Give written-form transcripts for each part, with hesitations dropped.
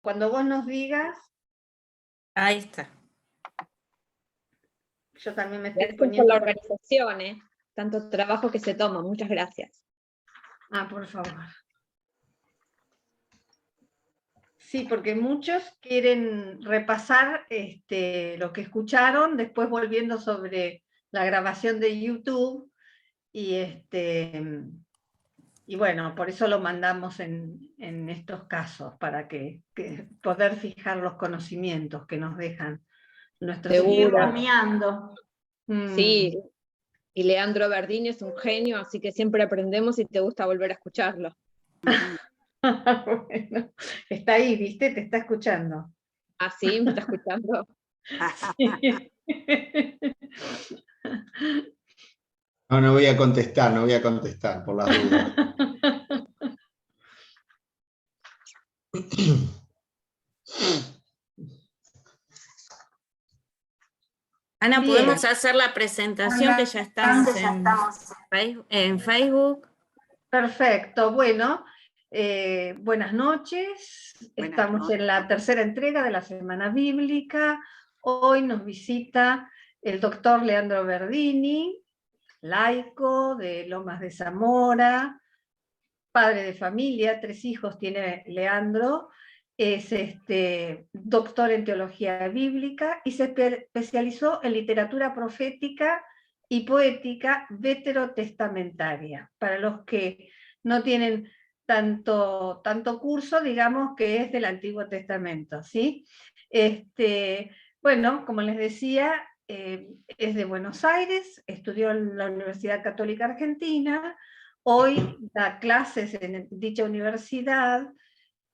Cuando vos nos digas, Ahí está. yo también me estoy Gracias por poniendo... la organización, tanto trabajo que se toma, muchas gracias. por favor. Sí, porque muchos quieren repasar lo que escucharon, después volviendo sobre la grabación de YouTube, y bueno, por eso lo mandamos en estos casos, para que poder fijar los conocimientos que nos dejan nuestros Seguro. Rumiando. Sí, y Leandro Verdini es un genio, así que siempre aprendemos y te gusta volver a escucharlo. Bueno, está ahí, ¿viste? Te está escuchando. Ah, sí, me está escuchando. Sí. No voy a contestar por las dudas. Ana, Bien. ¿podemos hacer la presentación que ya estamos en Facebook? Perfecto, bueno, buenas noches. Estamos en la tercera entrega de la Semana Bíblica. Hoy nos visita el doctor Leandro Verdini, laico de Lomas de Zamora, padre de familia, 3 hijos tiene Leandro, es doctor en teología bíblica y se especializó en literatura profética y poética veterotestamentaria. Para los que no tienen tanto curso, digamos que es del Antiguo Testamento, ¿sí? Bueno, como les decía, es de Buenos Aires, estudió en la Universidad Católica Argentina, hoy da clases en dicha universidad,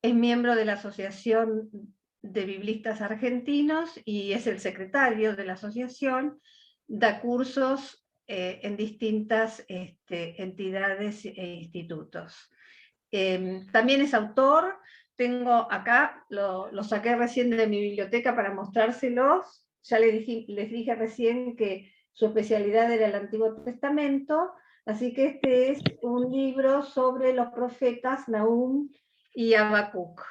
es miembro de la Asociación de Biblistas Argentinos y es el secretario de la asociación, da cursos en distintas entidades e institutos. También es autor, tengo acá, lo saqué recién de mi biblioteca para mostrárselos, ya les dije recién que su especialidad era el Antiguo Testamento, así que este es un libro sobre los profetas Nahum y Habacuc.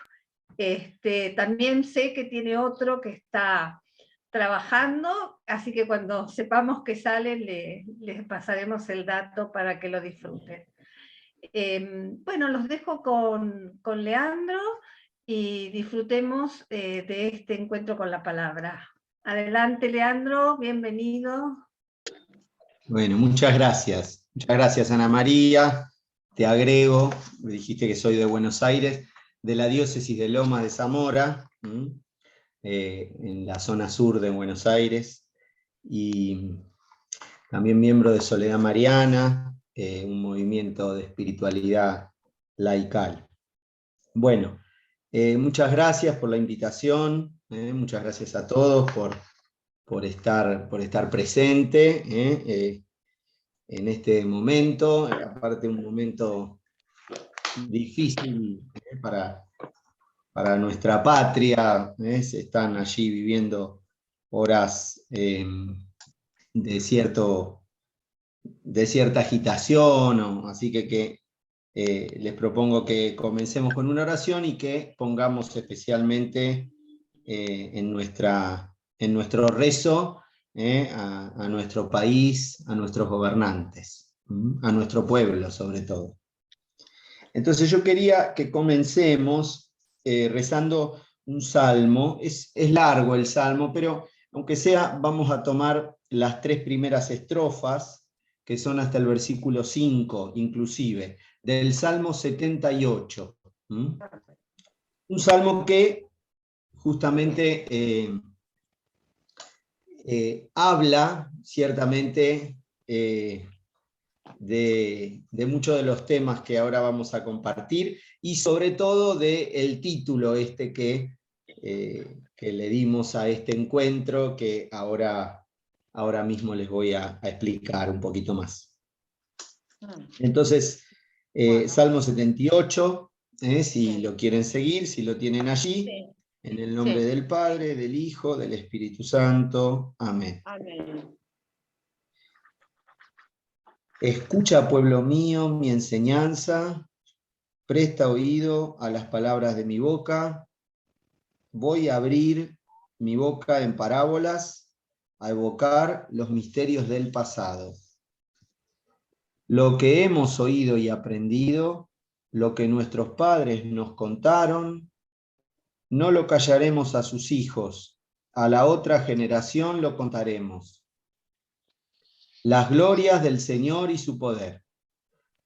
También sé que tiene otro que está trabajando, así que cuando sepamos que sale les pasaremos el dato para que lo disfruten. Bueno, los dejo con Leandro y disfrutemos de este encuentro con la palabra. Adelante, Leandro, bienvenido. Bueno, muchas gracias. Muchas gracias, Ana María. Te agrego, me dijiste que soy de Buenos Aires, de la diócesis de Lomas de Zamora, en la zona sur de Buenos Aires, y también miembro de Soledad Mariana, un movimiento de espiritualidad laical. Bueno, muchas gracias por la invitación, muchas gracias a todos por estar presente en este momento, aparte un momento difícil para nuestra patria, se están allí viviendo horas de cierta agitación, así que les propongo que comencemos con una oración y que pongamos especialmente en nuestro rezo a nuestro país, a nuestros gobernantes, a nuestro pueblo sobre todo. Entonces yo quería que comencemos rezando un salmo. Es largo el salmo, pero aunque sea, vamos a tomar las 3 primeras estrofas, que son hasta el versículo 5 inclusive, del Salmo 78. Un salmo que justamente habla ciertamente de muchos de los temas que ahora vamos a compartir y sobre todo del título que le dimos a este encuentro, que ahora mismo les voy a explicar un poquito más. Entonces, bueno. Salmo 78, si lo quieren seguir, si lo tienen allí, sí. En el nombre del Padre, del Hijo, del Espíritu Santo. Amén. Amén. Escucha, pueblo mío, mi enseñanza, presta oído a las palabras de mi boca, voy a abrir mi boca en parábolas a evocar los misterios del pasado. Lo que hemos oído y aprendido, lo que nuestros padres nos contaron, no lo callaremos a sus hijos, a la otra generación lo contaremos. Las glorias del Señor y su poder,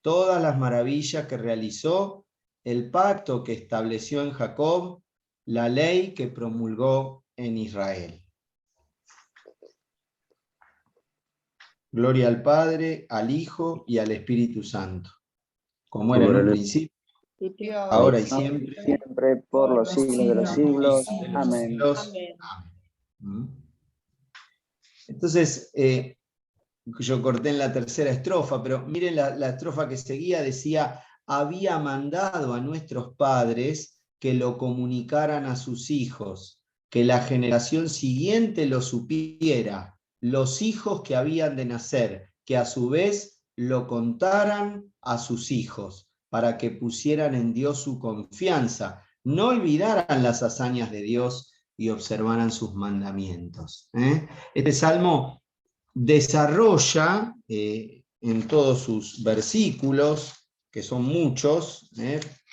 todas las maravillas que realizó, el pacto que estableció en Jacob, la ley que promulgó en Israel. Gloria al Padre, al Hijo y al Espíritu Santo, como era en un principio, ahora y siempre, por los siglos de los siglos. Amén. Amén. Entonces, yo corté en la tercera estrofa, pero miren la estrofa que seguía, decía, había mandado a nuestros padres que lo comunicaran a sus hijos, que la generación siguiente lo supiera, los hijos que habían de nacer, que a su vez lo contaran a sus hijos, para que pusieran en Dios su confianza, no olvidaran las hazañas de Dios y observaran sus mandamientos. Este salmo desarrolla en todos sus versículos, que son muchos,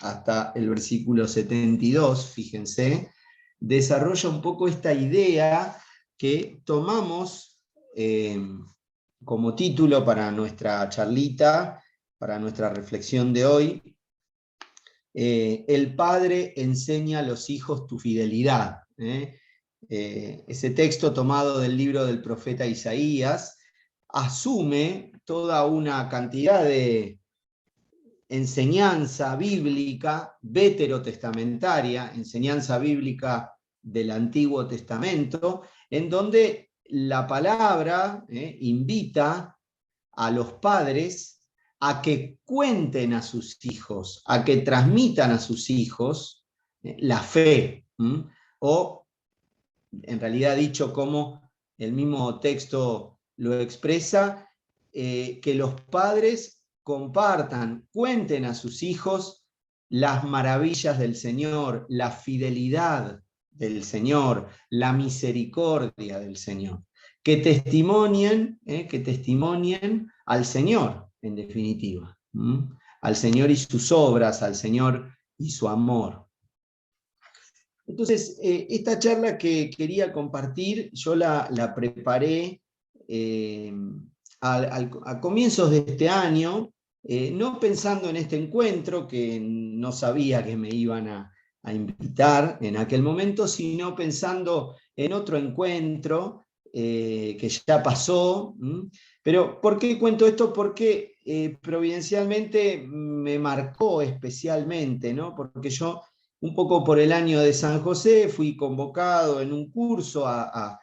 hasta el versículo 72, fíjense, desarrolla un poco esta idea que tomamos como título para nuestra charlita, para nuestra reflexión de hoy. El Padre enseña a los hijos tu fidelidad. Ese texto tomado del libro del profeta Isaías asume toda una cantidad de enseñanza bíblica veterotestamentaria, enseñanza bíblica del Antiguo Testamento, en donde la palabra invita a los padres a que cuenten a sus hijos, a que transmitan a sus hijos la fe, o en realidad dicho como el mismo texto lo expresa, que los padres compartan, cuenten a sus hijos las maravillas del Señor, la fidelidad del Señor, la misericordia del Señor, que testimonien al Señor, en definitiva, al Señor y sus obras, al Señor y su amor. Entonces, esta charla que quería compartir, yo la preparé a comienzos de este año, no pensando en este encuentro, que no sabía que me iban a invitar en aquel momento, sino pensando en otro encuentro que ya pasó. Pero ¿por qué cuento esto? Porque providencialmente me marcó especialmente, ¿no? Porque yo, un poco por el año de San José, fui convocado en un curso a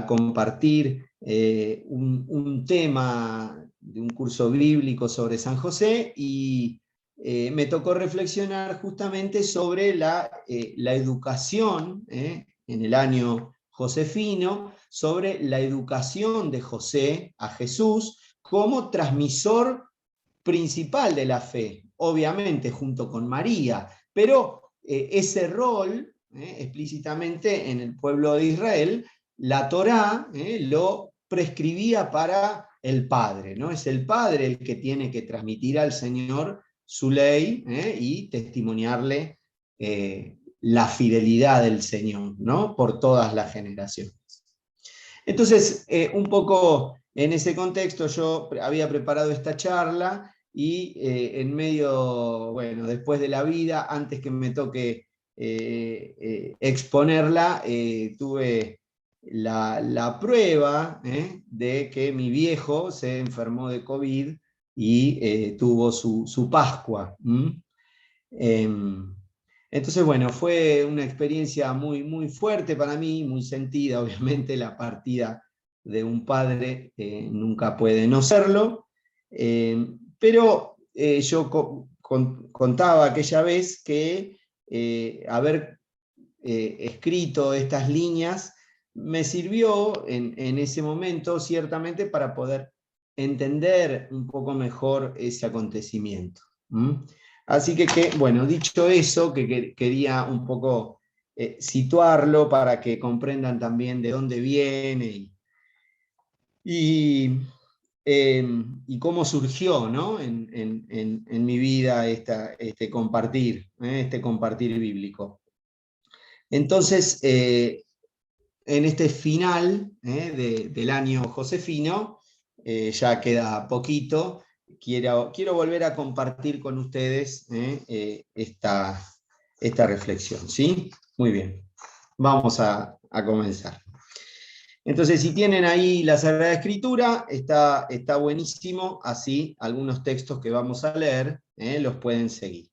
compartir un tema de un curso bíblico sobre San José, y me tocó reflexionar justamente sobre la educación en el año josefino, sobre la educación de José a Jesús como transmisor principal de la fe, obviamente junto con María, pero ese rol explícitamente en el pueblo de Israel, la Torá lo prescribía para el padre, ¿no? Es el padre el que tiene que transmitir al Señor su ley y testimoniarle la fidelidad del Señor, ¿no? Por todas las generaciones. Entonces, un poco en ese contexto yo había preparado esta charla y en medio, bueno, después de la vida, antes que me toque exponerla, tuve la prueba de que mi viejo se enfermó de COVID y tuvo su Pascua. Entonces, bueno, fue una experiencia muy, muy fuerte para mí, muy sentida, obviamente la partida de un padre nunca puede no serlo, pero yo contaba aquella vez que haber escrito estas líneas me sirvió en ese momento ciertamente para poder entender un poco mejor ese acontecimiento. Así que, bueno, dicho eso, que quería un poco situarlo para que comprendan también de dónde viene y cómo surgió, ¿no? en mi vida este compartir bíblico. Entonces, en este final del año josefino, ya queda poquito, quiero volver a compartir con ustedes esta reflexión, ¿sí? Muy bien, vamos a comenzar. Entonces, si tienen ahí la Sagrada Escritura, está buenísimo, así algunos textos que vamos a leer los pueden seguir.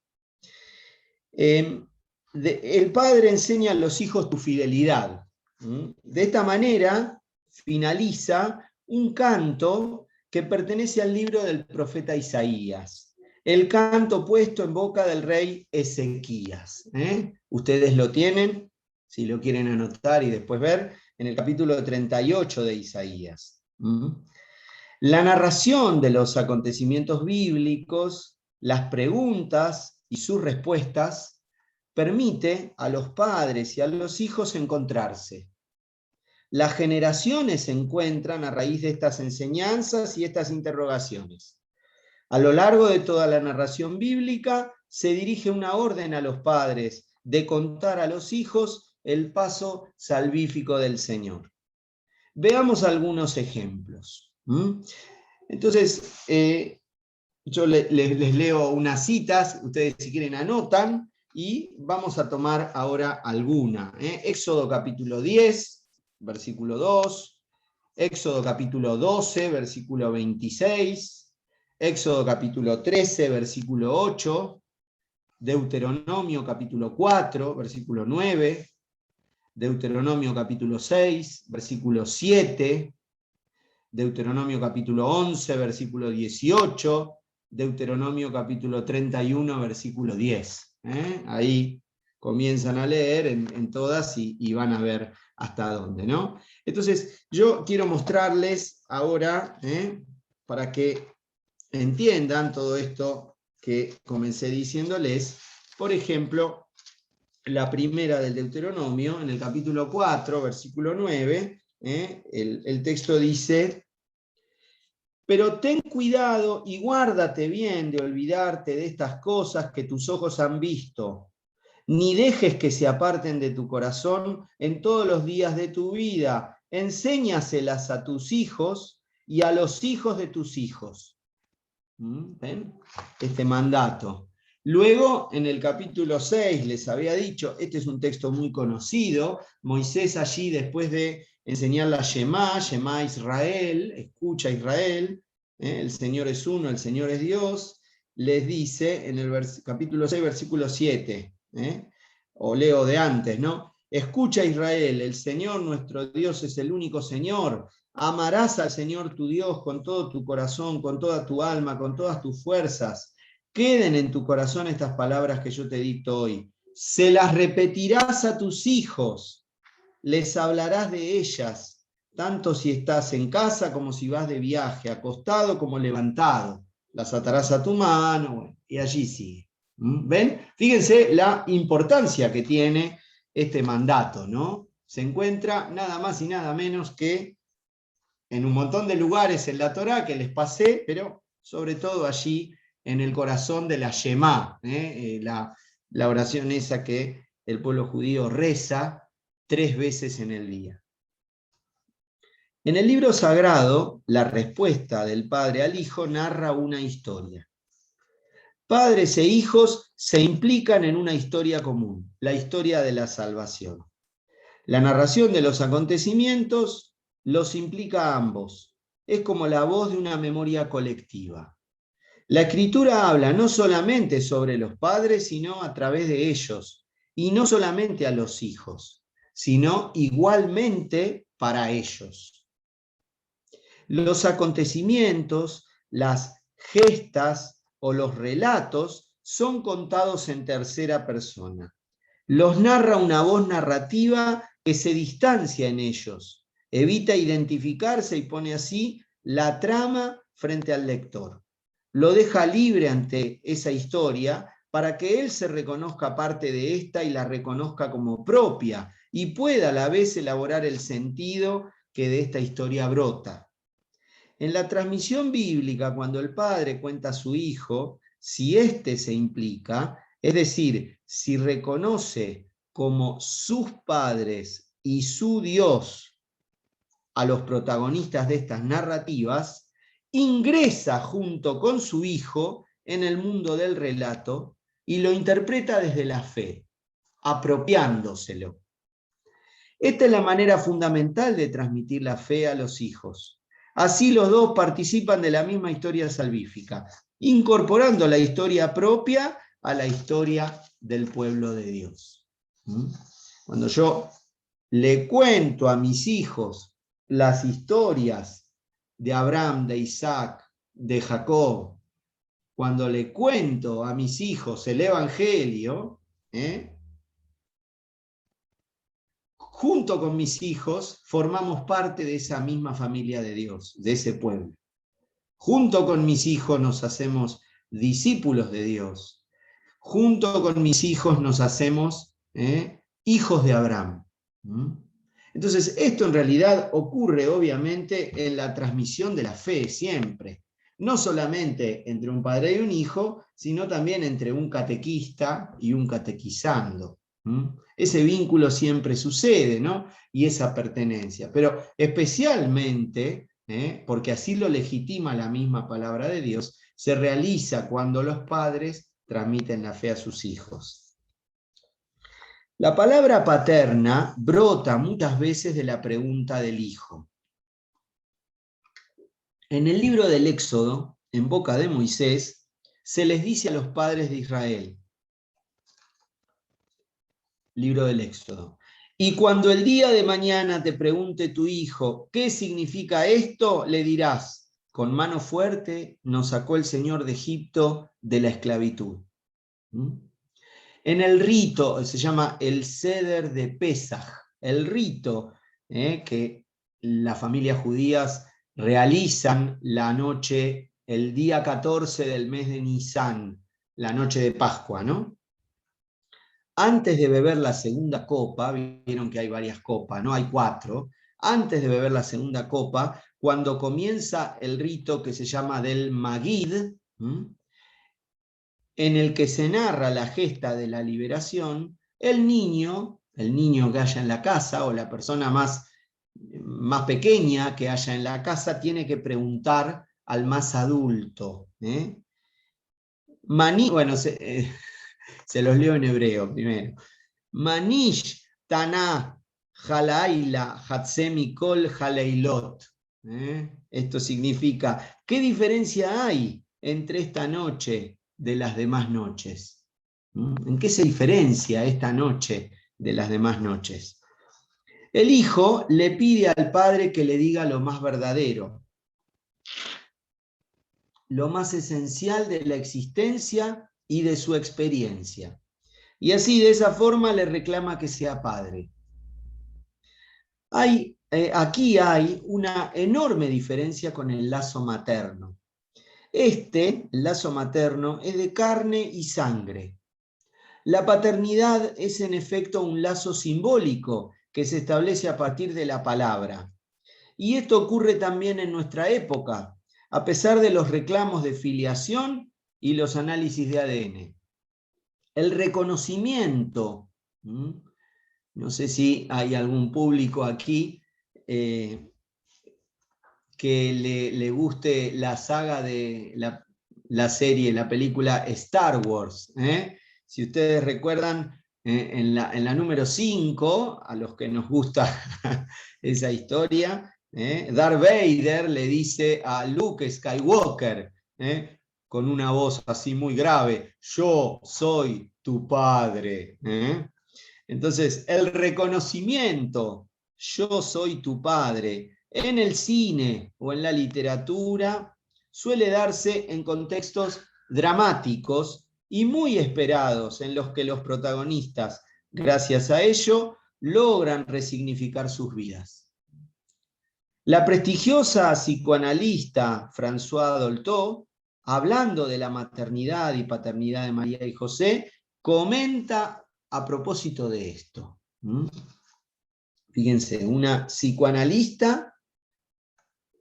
El Padre enseña a los hijos tu fidelidad. De esta manera finaliza un canto que pertenece al libro del profeta Isaías, el canto puesto en boca del rey Ezequías. Ustedes lo tienen, si lo quieren anotar y después ver, en el capítulo 38 de Isaías. La narración de los acontecimientos bíblicos, las preguntas y sus respuestas, permite a los padres y a los hijos encontrarse. Las generaciones se encuentran a raíz de estas enseñanzas y estas interrogaciones. A lo largo de toda la narración bíblica se dirige una orden a los padres de contar a los hijos el paso salvífico del Señor. Veamos algunos ejemplos. Entonces, yo les leo unas citas, ustedes si quieren anotan, y vamos a tomar ahora alguna. Éxodo capítulo 10, versículo 2, Éxodo capítulo 12, versículo 26, Éxodo capítulo 13, versículo 8, Deuteronomio capítulo 4, versículo 9, Deuteronomio capítulo 6, versículo 7, Deuteronomio capítulo 11, versículo 18, Deuteronomio capítulo 31, versículo 10. Ahí comienzan a leer en todas y van a ver hasta dónde, ¿no? Entonces, yo quiero mostrarles ahora, para que entiendan todo esto que comencé diciéndoles, por ejemplo, la primera del Deuteronomio, en el capítulo 4, versículo 9, el texto dice: pero ten cuidado y guárdate bien de olvidarte de estas cosas que tus ojos han visto, ni dejes que se aparten de tu corazón en todos los días de tu vida. Enséñaselas a tus hijos y a los hijos de tus hijos. ¿Ven? Este mandato. Luego, en el capítulo 6, les había dicho, este es un texto muy conocido, Moisés allí, después de enseñar la Shema Israel, escucha Israel, el Señor es uno, el Señor es Dios, les dice en el capítulo 6, versículo 7, o leo de antes, ¿no? Escucha Israel, el Señor nuestro Dios es el único Señor. Amarás al Señor tu Dios con todo tu corazón, con toda tu alma, con todas tus fuerzas. Queden en tu corazón estas palabras que yo te dicto hoy. Se las repetirás a tus hijos, les hablarás de ellas, tanto si estás en casa como si vas de viaje, acostado como levantado. Las atarás a tu mano, bueno, y allí sigue. ¿Ven? Fíjense la importancia que tiene este mandato, ¿no? Se encuentra nada más y nada menos que en un montón de lugares en la Torá que les pasé, pero sobre todo allí en el corazón de la Shema, la oración esa que el pueblo judío reza 3 veces en el día. En el libro sagrado, la respuesta del Padre al Hijo narra una historia. Padres e hijos se implican en una historia común, la historia de la salvación. La narración de los acontecimientos los implica a ambos. Es como la voz de una memoria colectiva. La Escritura habla no solamente sobre los padres, sino a través de ellos, y no solamente a los hijos, sino igualmente para ellos. Los acontecimientos, las gestas o los relatos son contados en tercera persona. Los narra una voz narrativa que se distancia en ellos, evita identificarse y pone así la trama frente al lector. Lo deja libre ante esa historia para que él se reconozca parte de esta y la reconozca como propia, y pueda a la vez elaborar el sentido que de esta historia brota. En la transmisión bíblica, cuando el padre cuenta a su hijo, si éste se implica, es decir, si reconoce como sus padres y su Dios a los protagonistas de estas narrativas, ingresa junto con su hijo en el mundo del relato y lo interpreta desde la fe, apropiándoselo. Esta es la manera fundamental de transmitir la fe a los hijos. Así los dos participan de la misma historia salvífica, incorporando la historia propia a la historia del pueblo de Dios. Cuando yo le cuento a mis hijos las historias de Abraham, de Isaac, de Jacob, cuando le cuento a mis hijos el Evangelio, junto con mis hijos formamos parte de esa misma familia de Dios, de ese pueblo. Junto con mis hijos nos hacemos discípulos de Dios. Junto con mis hijos nos hacemos hijos de Abraham. Entonces, esto en realidad ocurre obviamente en la transmisión de la fe siempre. No solamente entre un padre y un hijo, sino también entre un catequista y un catequizando. Ese vínculo siempre sucede, ¿no? Y esa pertenencia. Pero especialmente, porque así lo legitima la misma palabra de Dios, se realiza cuando los padres transmiten la fe a sus hijos. La palabra paterna brota muchas veces de la pregunta del hijo. En el libro del Éxodo, en boca de Moisés, se les dice a los padres de Israel, libro del Éxodo, y cuando el día de mañana te pregunte tu hijo, ¿qué significa esto? Le dirás, con mano fuerte nos sacó el Señor de Egipto de la esclavitud. En el rito, se llama el Seder de Pesaj, el rito que las familias judías realizan la noche, el día 14 del mes de Nisan, la noche de Pascua, ¿no? Antes de beber la segunda copa, vieron que hay varias copas, ¿no? Hay 4. Antes de beber la segunda copa, cuando comienza el rito que se llama del Magid, en el que se narra la gesta de la liberación, el niño que haya en la casa, o la persona más pequeña que haya en la casa, tiene que preguntar al más adulto. Bueno, se los leo en hebreo primero. Manish Tana Halaila Hatsemikol Haleilot. Esto significa, ¿qué diferencia hay entre esta noche de las demás noches? ¿En qué se diferencia esta noche de las demás noches? El hijo le pide al padre que le diga lo más verdadero, lo más esencial de la existencia y de su experiencia. Y así, de esa forma, le reclama que sea padre. Aquí hay una enorme diferencia con el lazo materno. El lazo materno, es de carne y sangre. La paternidad es en efecto un lazo simbólico que se establece a partir de la palabra. Y esto ocurre también en nuestra época, a pesar de los reclamos de filiación y los análisis de ADN. El reconocimiento, no sé si hay algún público aquí que le guste la saga de la serie, la película Star Wars. Si ustedes recuerdan, en la número 5, a los que nos gusta esa historia, Darth Vader le dice a Luke Skywalker, con una voz así muy grave, yo soy tu padre. Entonces, el reconocimiento, yo soy tu padre, en el cine o en la literatura, suele darse en contextos dramáticos y muy esperados, en los que los protagonistas, gracias a ello, logran resignificar sus vidas. La prestigiosa psicoanalista Françoise Dolto hablando de la maternidad y paternidad de María y José, comenta a propósito de esto. Fíjense, una psicoanalista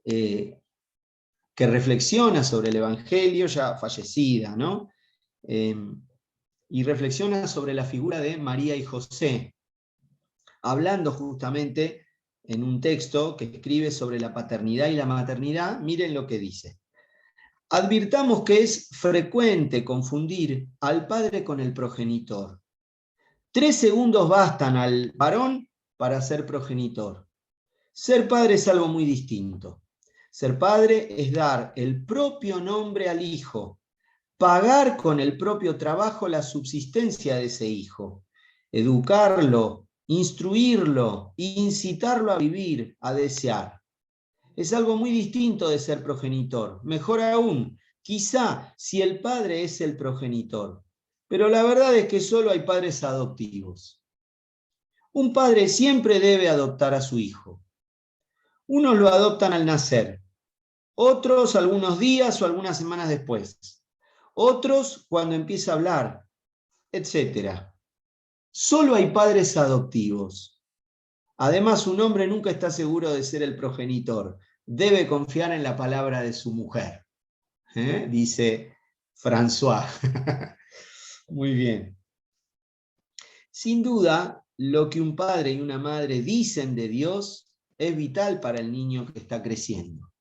que reflexiona sobre el Evangelio, ya fallecida, ¿no? Y reflexiona sobre la figura de María y José, hablando justamente en un texto que escribe sobre la paternidad y la maternidad. Miren lo que dice. Advirtamos que es frecuente confundir al padre con el progenitor. 3 segundos bastan al varón para ser progenitor. Ser padre es algo muy distinto. Ser padre es dar el propio nombre al hijo, pagar con el propio trabajo la subsistencia de ese hijo, educarlo, instruirlo, incitarlo a vivir, a desear. Es algo muy distinto de ser progenitor. Mejor aún, quizá si el padre es el progenitor. Pero la verdad es que solo hay padres adoptivos. Un padre siempre debe adoptar a su hijo. Unos lo adoptan al nacer, otros algunos días o algunas semanas después, otros cuando empieza a hablar, etc. Solo hay padres adoptivos. Además, un hombre nunca está seguro de ser el progenitor. Debe confiar en la palabra de su mujer. Dice François. Muy bien. Sin duda, lo que un padre y una madre dicen de Dios es vital para el niño que está creciendo.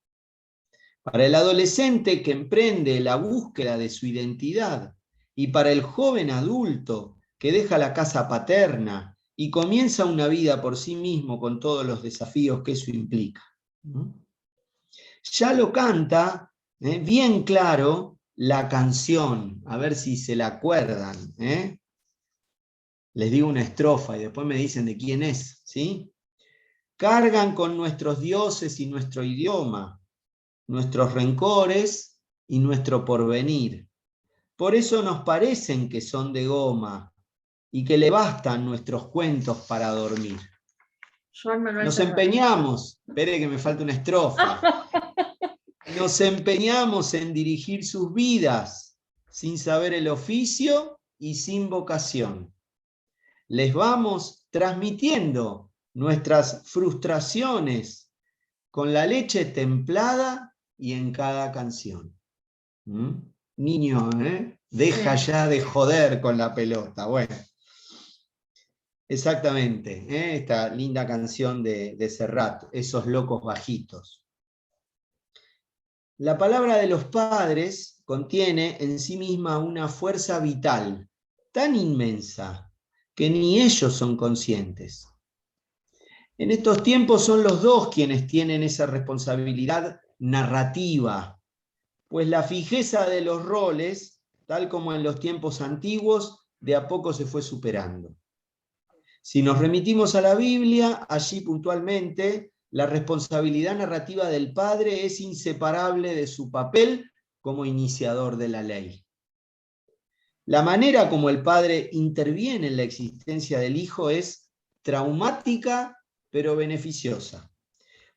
Para el adolescente que emprende la búsqueda de su identidad y para el joven adulto que deja la casa paterna y comienza una vida por sí mismo con todos los desafíos que eso implica. Ya lo canta bien claro la canción, a ver si se la acuerdan. Les digo una estrofa y después me dicen de quién es, ¿sí? Cargan con nuestros dioses y nuestro idioma, nuestros rencores y nuestro porvenir. Por eso nos parecen que son de goma y que le bastan nuestros cuentos para dormir. Nos empeñamos, espere que me falta una estrofa, nos empeñamos en dirigir sus vidas sin saber el oficio y sin vocación. Les vamos transmitiendo nuestras frustraciones con la leche templada y en cada canción. Niño, deja ya de joder con la pelota. Bueno, exactamente, esta linda canción de Serrat, Esos locos bajitos. La palabra de los padres contiene en sí misma una fuerza vital tan inmensa que ni ellos son conscientes. En estos tiempos son los dos quienes tienen esa responsabilidad narrativa, pues la fijeza de los roles, tal como en los tiempos antiguos, de a poco se fue superando. Si nos remitimos a la Biblia, allí puntualmente, la responsabilidad narrativa del padre es inseparable de su papel como iniciador de la ley. La manera como el padre interviene en la existencia del hijo es traumática pero beneficiosa,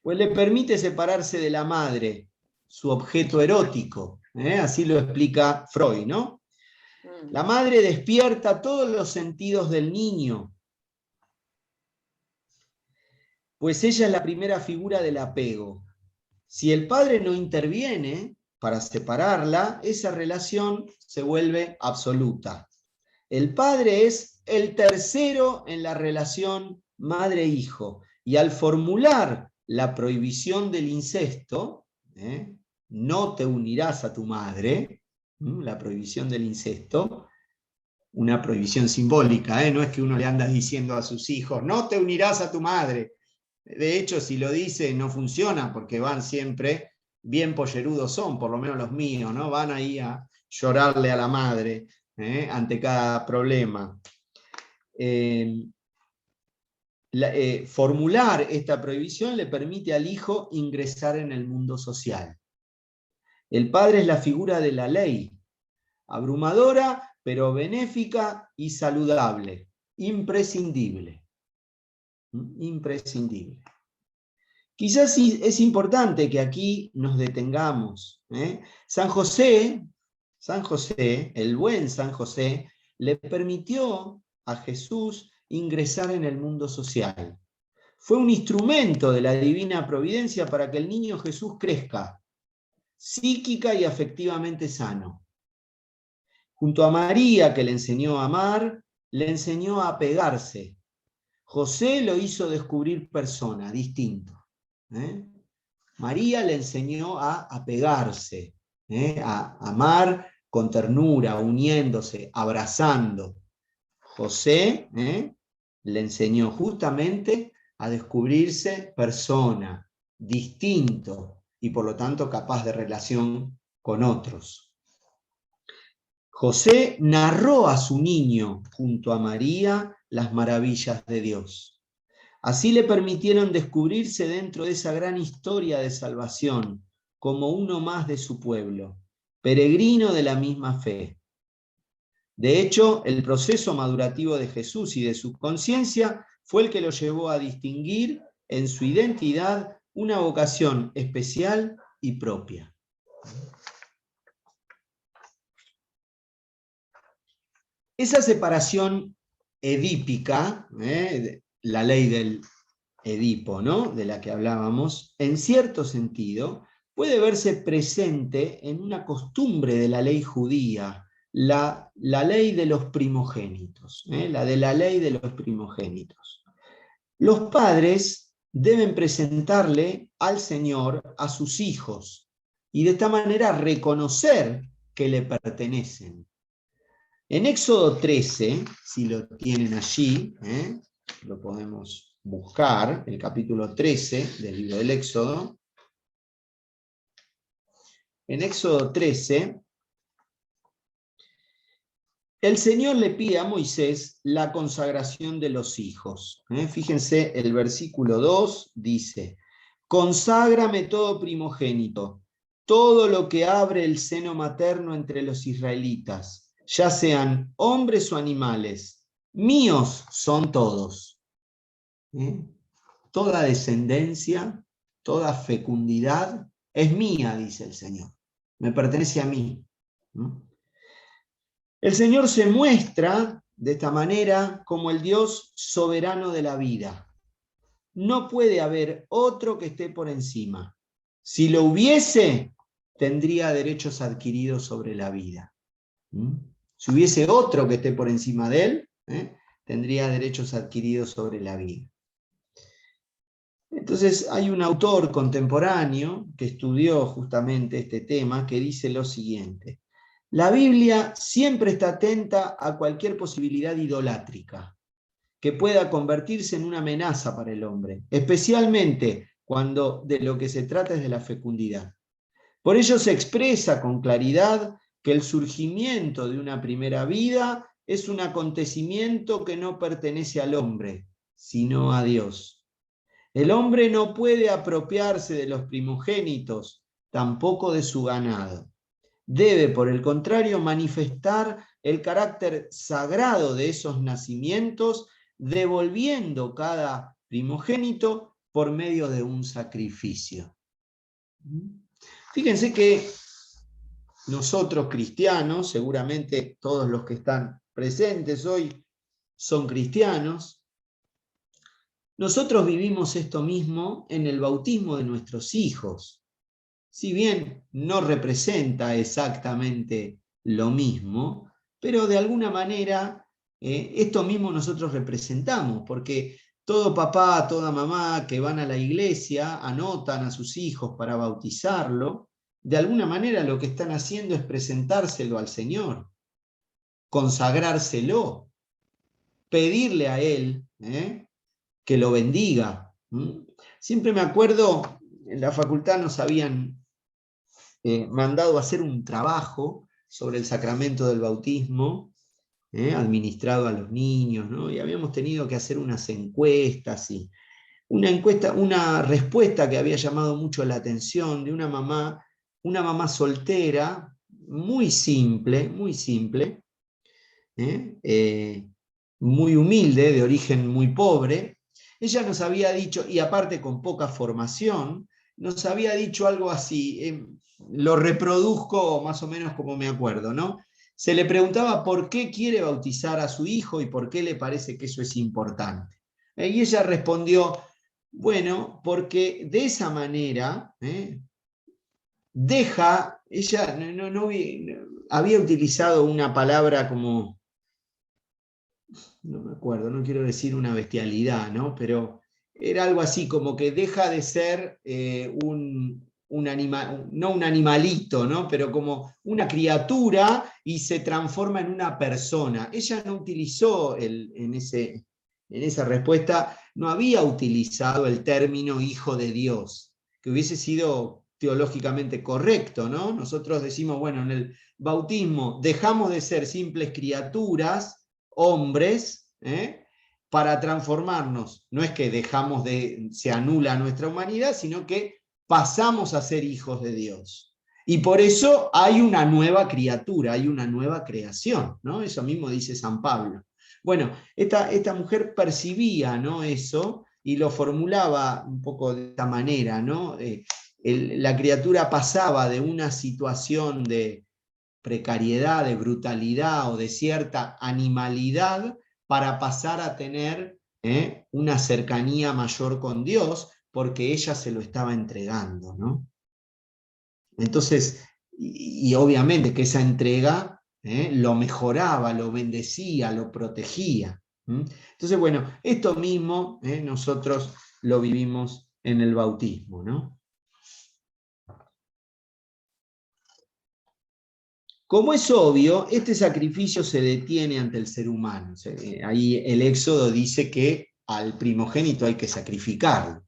pues le permite separarse de la madre, su objeto erótico, así lo explica Freud, ¿no? La madre despierta todos los sentidos del niño, pues ella es la primera figura del apego. Si el padre no interviene para separarla, esa relación se vuelve absoluta. El padre es el tercero en la relación madre-hijo, y al formular la prohibición del incesto, no te unirás a tu madre, la prohibición del incesto, una prohibición simbólica, no es que uno le anda diciendo a sus hijos, no te unirás a tu madre. De hecho, si lo dice, no funciona, porque van siempre, bien pollerudos son, por lo menos los míos, ¿no? Van ahí a llorarle a la madre ante cada problema. Formular esta prohibición le permite al hijo ingresar en el mundo social. El padre es la figura de la ley, abrumadora, pero benéfica y saludable, imprescindible. Imprescindible. Quizás sí es importante que aquí nos detengamos. San José, el buen San José, le permitió a Jesús ingresar en el mundo social. Fue un instrumento de la divina providencia para que el niño Jesús crezca, psíquica y afectivamente sano. Junto a María, que le enseñó a amar, le enseñó a apegarse. José lo hizo descubrir persona, distinto. María le enseñó a apegarse, a amar con ternura, uniéndose, abrazando. José le enseñó justamente a descubrirse persona, distinto y por lo tanto capaz de relación con otros. José narró a su niño junto a María las maravillas de Dios. Así le permitieron descubrirse dentro de esa gran historia de salvación como uno más de su pueblo, peregrino de la misma fe. De hecho, el proceso madurativo de Jesús y de su conciencia fue el que lo llevó a distinguir en su identidad una vocación especial y propia. Esa separación edípica, la ley del Edipo, ¿no?, de la que hablábamos, en cierto sentido, puede verse presente en una costumbre de la ley judía, la ley de los primogénitos, la ley de los primogénitos. Los padres deben presentarle al Señor a sus hijos y de esta manera reconocer que le pertenecen. En Éxodo 13, si lo tienen allí, lo podemos buscar, el capítulo 13 del libro del Éxodo. En Éxodo 13, el Señor le pide a Moisés la consagración de los hijos. Fíjense, el versículo 2 dice: conságrame todo primogénito, todo lo que abre el seno materno entre los israelitas, ya sean hombres o animales, míos son todos. Toda descendencia, toda fecundidad es mía, dice el Señor, me pertenece a mí. El Señor se muestra de esta manera como el Dios soberano de la vida. No puede haber otro que esté por encima. Si lo hubiese, tendría derechos adquiridos sobre la vida. Si hubiese otro que esté por encima de él, tendría derechos adquiridos sobre la vida. Entonces hay un autor contemporáneo que estudió justamente este tema que dice lo siguiente: la Biblia siempre está atenta a cualquier posibilidad idolátrica que pueda convertirse en una amenaza para el hombre, especialmente cuando de lo que se trata es de la fecundidad. Por ello se expresa con claridad que el surgimiento de una primera vida es un acontecimiento que no pertenece al hombre, sino a Dios. El hombre no puede apropiarse de los primogénitos, tampoco de su ganado. Debe, por el contrario, manifestar el carácter sagrado de esos nacimientos, devolviendo cada primogénito por medio de un sacrificio. Fíjense que nosotros cristianos, seguramente todos los que están presentes hoy son cristianos, nosotros vivimos esto mismo en el bautismo de nuestros hijos. Si bien no representa exactamente lo mismo, pero de alguna manera esto mismo nosotros representamos, porque todo papá, toda mamá que van a la iglesia anotan a sus hijos para bautizarlo, de alguna manera lo que están haciendo es presentárselo al Señor, consagrárselo, pedirle a Él que lo bendiga. Siempre me acuerdo, en la facultad nos habían mandado a hacer un trabajo sobre el sacramento del bautismo, administrado a los niños, ¿no? Y habíamos tenido que hacer unas encuestas, y una respuesta que había llamado mucho la atención de una mamá soltera, muy simple, muy humilde, de origen muy pobre, ella nos había dicho, y aparte con poca formación, nos había dicho algo así, lo reproduzco más o menos como me acuerdo, ¿no? Se le preguntaba por qué quiere bautizar a su hijo y por qué le parece que eso es importante. Y ella respondió, bueno, porque de esa manera ella no había utilizado una palabra como, no me acuerdo, no quiero decir una bestialidad, ¿no? Pero era algo así, como que deja de ser un animal, no un animalito, ¿no? Pero como una criatura y se transforma en una persona. Ella no utilizó en esa respuesta, no había utilizado el término hijo de Dios, que hubiese sido teológicamente correcto, ¿no? Nosotros decimos, bueno, en el bautismo dejamos de ser simples criaturas, hombres, para transformarnos. No es que se anula nuestra humanidad, sino que pasamos a ser hijos de Dios. Y por eso hay una nueva criatura, hay una nueva creación, ¿no? Eso mismo dice San Pablo. Bueno, esta mujer percibía, ¿no?, eso y lo formulaba un poco de esta manera, ¿no? La criatura pasaba de una situación de precariedad, de brutalidad o de cierta animalidad para pasar a tener una cercanía mayor con Dios, porque ella se lo estaba entregando, ¿no? Entonces, y obviamente que esa entrega lo mejoraba, lo bendecía, lo protegía. Entonces, bueno, esto mismo nosotros lo vivimos en el bautismo, ¿no? Como es obvio, este sacrificio se detiene ante el ser humano. Ahí el Éxodo dice que al primogénito hay que sacrificarlo.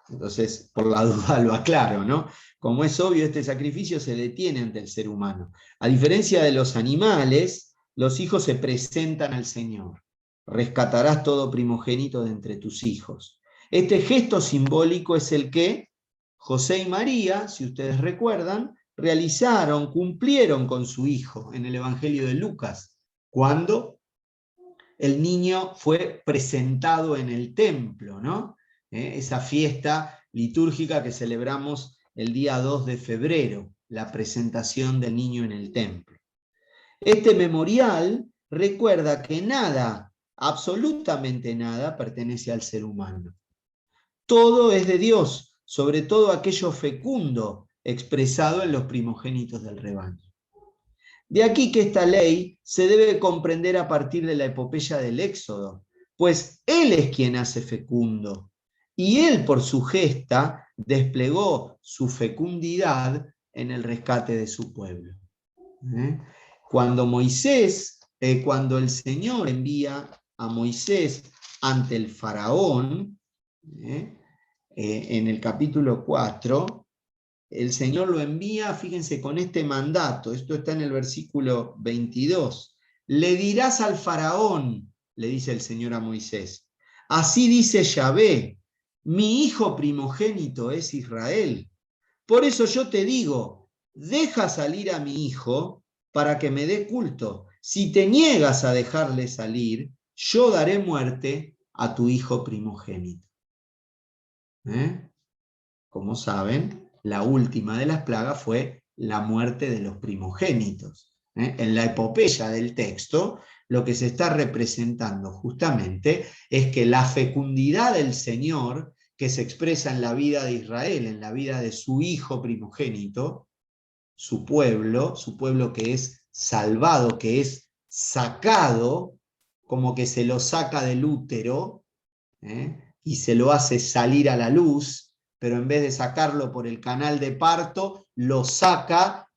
Entonces, por la duda lo aclaro, ¿no? Como es obvio, este sacrificio se detiene ante el ser humano. A diferencia de los animales, los hijos se presentan al Señor. Rescatarás todo primogénito de entre tus hijos. Este gesto simbólico es el que José y María, si ustedes recuerdan, cumplieron con su hijo en el Evangelio de Lucas, cuando el niño fue presentado en el templo, ¿no? Esa fiesta litúrgica que celebramos el día 2 de febrero, la presentación del niño en el templo. Este memorial recuerda que nada, absolutamente nada, pertenece al ser humano. Todo es de Dios, sobre todo aquello fecundo expresado en los primogénitos del rebaño. De aquí que esta ley se debe comprender a partir de la epopeya del Éxodo, pues Él es quien hace fecundo, y Él por su gesta desplegó su fecundidad en el rescate de su pueblo. Cuando el Señor envía a Moisés ante el faraón, en el capítulo 4, el Señor lo envía, fíjense, con este mandato. Esto está en el versículo 22. Le dirás al faraón, le dice el Señor a Moisés, así dice Yahvé, mi hijo primogénito es Israel. Por eso yo te digo, deja salir a mi hijo para que me dé culto. Si te niegas a dejarle salir, yo daré muerte a tu hijo primogénito. Como saben, la última de las plagas fue la muerte de los primogénitos. En la epopeya del texto, lo que se está representando justamente es que la fecundidad del Señor, que se expresa en la vida de Israel, en la vida de su hijo primogénito, su pueblo que es salvado, que es sacado, como que se lo saca del útero, y se lo hace salir a la luz, pero en vez de sacarlo por el canal de parto, lo saca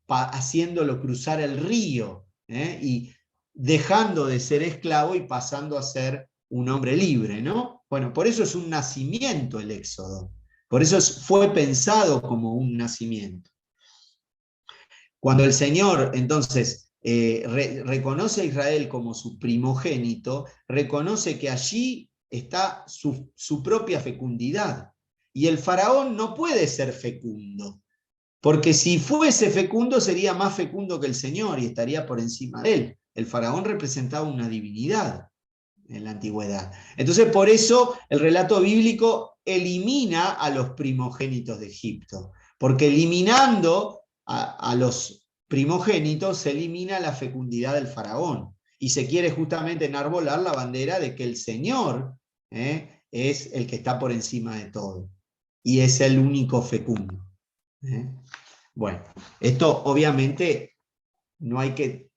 haciéndolo cruzar el río, y dejando de ser esclavo y pasando a ser un hombre libre, ¿no? Bueno, por eso es un nacimiento el Éxodo, por eso fue pensado como un nacimiento. Cuando el Señor, entonces, reconoce a Israel como su primogénito, reconoce que allí está su propia fecundidad. Y el faraón no puede ser fecundo, porque si fuese fecundo sería más fecundo que el Señor y estaría por encima de él. El faraón representaba una divinidad. en la antigüedad. Entonces, por eso el relato bíblico elimina a los primogénitos de Egipto, porque eliminando a los primogénitos se elimina la fecundidad del faraón, y se quiere justamente enarbolar la bandera de que el Señor es el que está por encima de todo, y es el único fecundo. Bueno, esto obviamente no hay que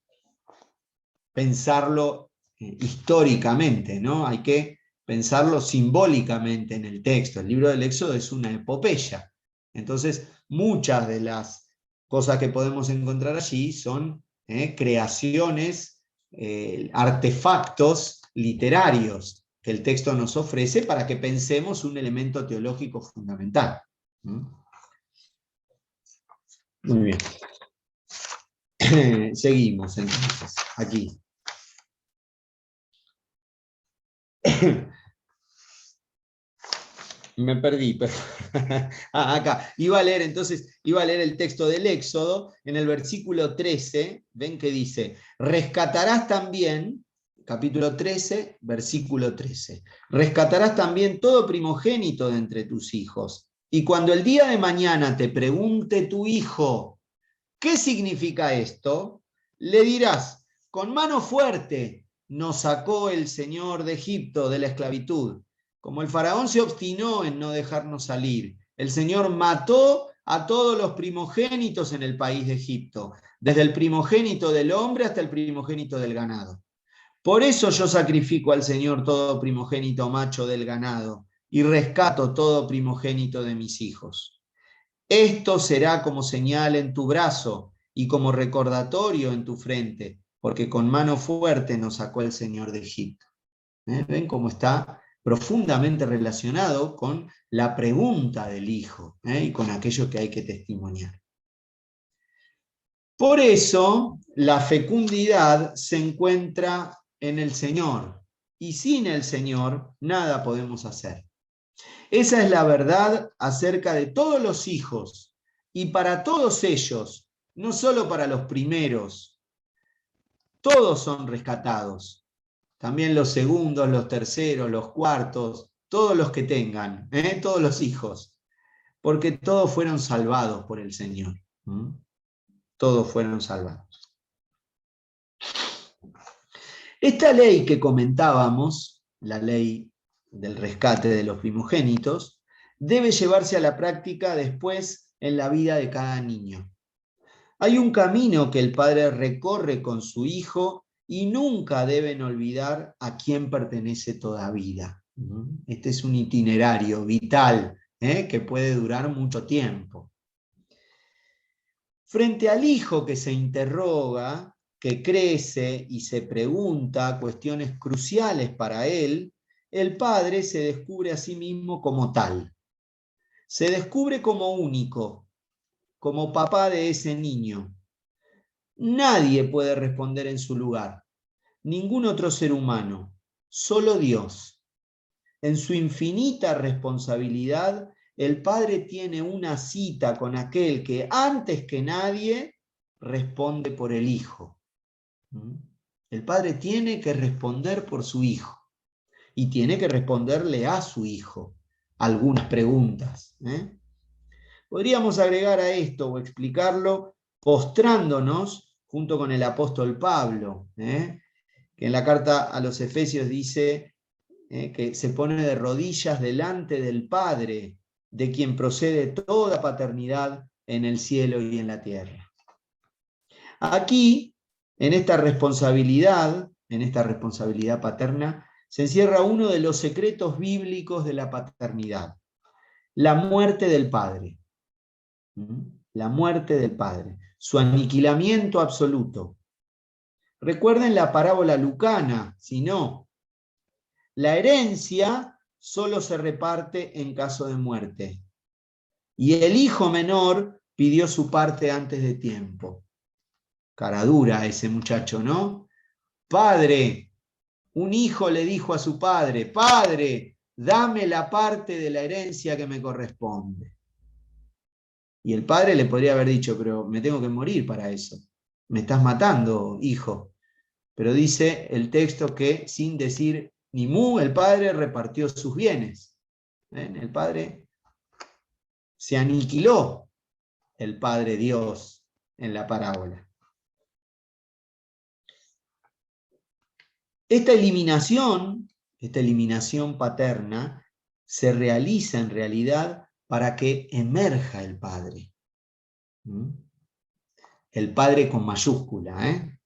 pensarlo históricamente, ¿no? Hay que pensarlo simbólicamente en el texto. El libro del Éxodo es una epopeya. Entonces, muchas de las cosas que podemos encontrar allí son creaciones, artefactos literarios que el texto nos ofrece para que pensemos un elemento teológico fundamental. Muy bien. Seguimos entonces, aquí. Me perdí, pero acá. Iba a leer el texto del Éxodo, en el versículo 13, ven que dice, rescatarás también, capítulo 13, versículo 13, rescatarás también todo primogénito de entre tus hijos, y cuando el día de mañana te pregunte tu hijo, ¿qué significa esto? Le dirás, con mano fuerte nos sacó el Señor de Egipto de la esclavitud. Como el faraón se obstinó en no dejarnos salir, el Señor mató a todos los primogénitos en el país de Egipto, desde el primogénito del hombre hasta el primogénito del ganado. Por eso yo sacrifico al Señor todo primogénito macho del ganado y rescato todo primogénito de mis hijos. Esto será como señal en tu brazo y como recordatorio en tu frente, porque con mano fuerte nos sacó el Señor de Egipto. ¿Ven cómo está profundamente relacionado con la pregunta del hijo y con aquello que hay que testimoniar? Por eso la fecundidad se encuentra en el Señor, y sin el Señor nada podemos hacer. Esa es la verdad acerca de todos los hijos, y para todos ellos, no solo para los primeros, todos son rescatados. También los segundos, los terceros, los cuartos, todos los que tengan, todos los hijos, porque todos fueron salvados por el Señor. Todos fueron salvados. Esta ley que comentábamos, la ley del rescate de los primogénitos, debe llevarse a la práctica después en la vida de cada niño. Hay un camino que el padre recorre con su hijo y nunca deben olvidar a quién pertenece toda vida. Este es un itinerario vital que puede durar mucho tiempo. Frente al hijo que se interroga, que crece y se pregunta cuestiones cruciales para él, el padre se descubre a sí mismo como tal. Se descubre como único, como papá de ese niño. Nadie puede responder en su lugar, ningún otro ser humano, solo Dios. En su infinita responsabilidad, el Padre tiene una cita con aquel que antes que nadie responde por el Hijo. El Padre tiene que responder por su Hijo y tiene que responderle a su Hijo algunas preguntas. Podríamos agregar a esto o explicarlo postrándonos junto con el apóstol Pablo, que en la carta a los Efesios dice que se pone de rodillas delante del Padre, de quien procede toda paternidad en el cielo y en la tierra. Aquí, en esta responsabilidad paterna, se encierra uno de los secretos bíblicos de la paternidad, la muerte del Padre. La muerte del Padre, su aniquilamiento absoluto. Recuerden la parábola lucana, si no, la herencia solo se reparte en caso de muerte. Y el hijo menor pidió su parte antes de tiempo. Cara dura ese muchacho, ¿no? Padre, un hijo le dijo a su padre, padre, dame la parte de la herencia que me corresponde. Y el padre le podría haber dicho, pero me tengo que morir para eso. Me estás matando, hijo. Pero dice el texto que sin decir Nimú, el padre, repartió sus bienes. ¿Ven? El padre se aniquiló, el Padre Dios, en la parábola. Esta eliminación paterna se realiza en realidad para que emerja el Padre. El Padre con mayúscula.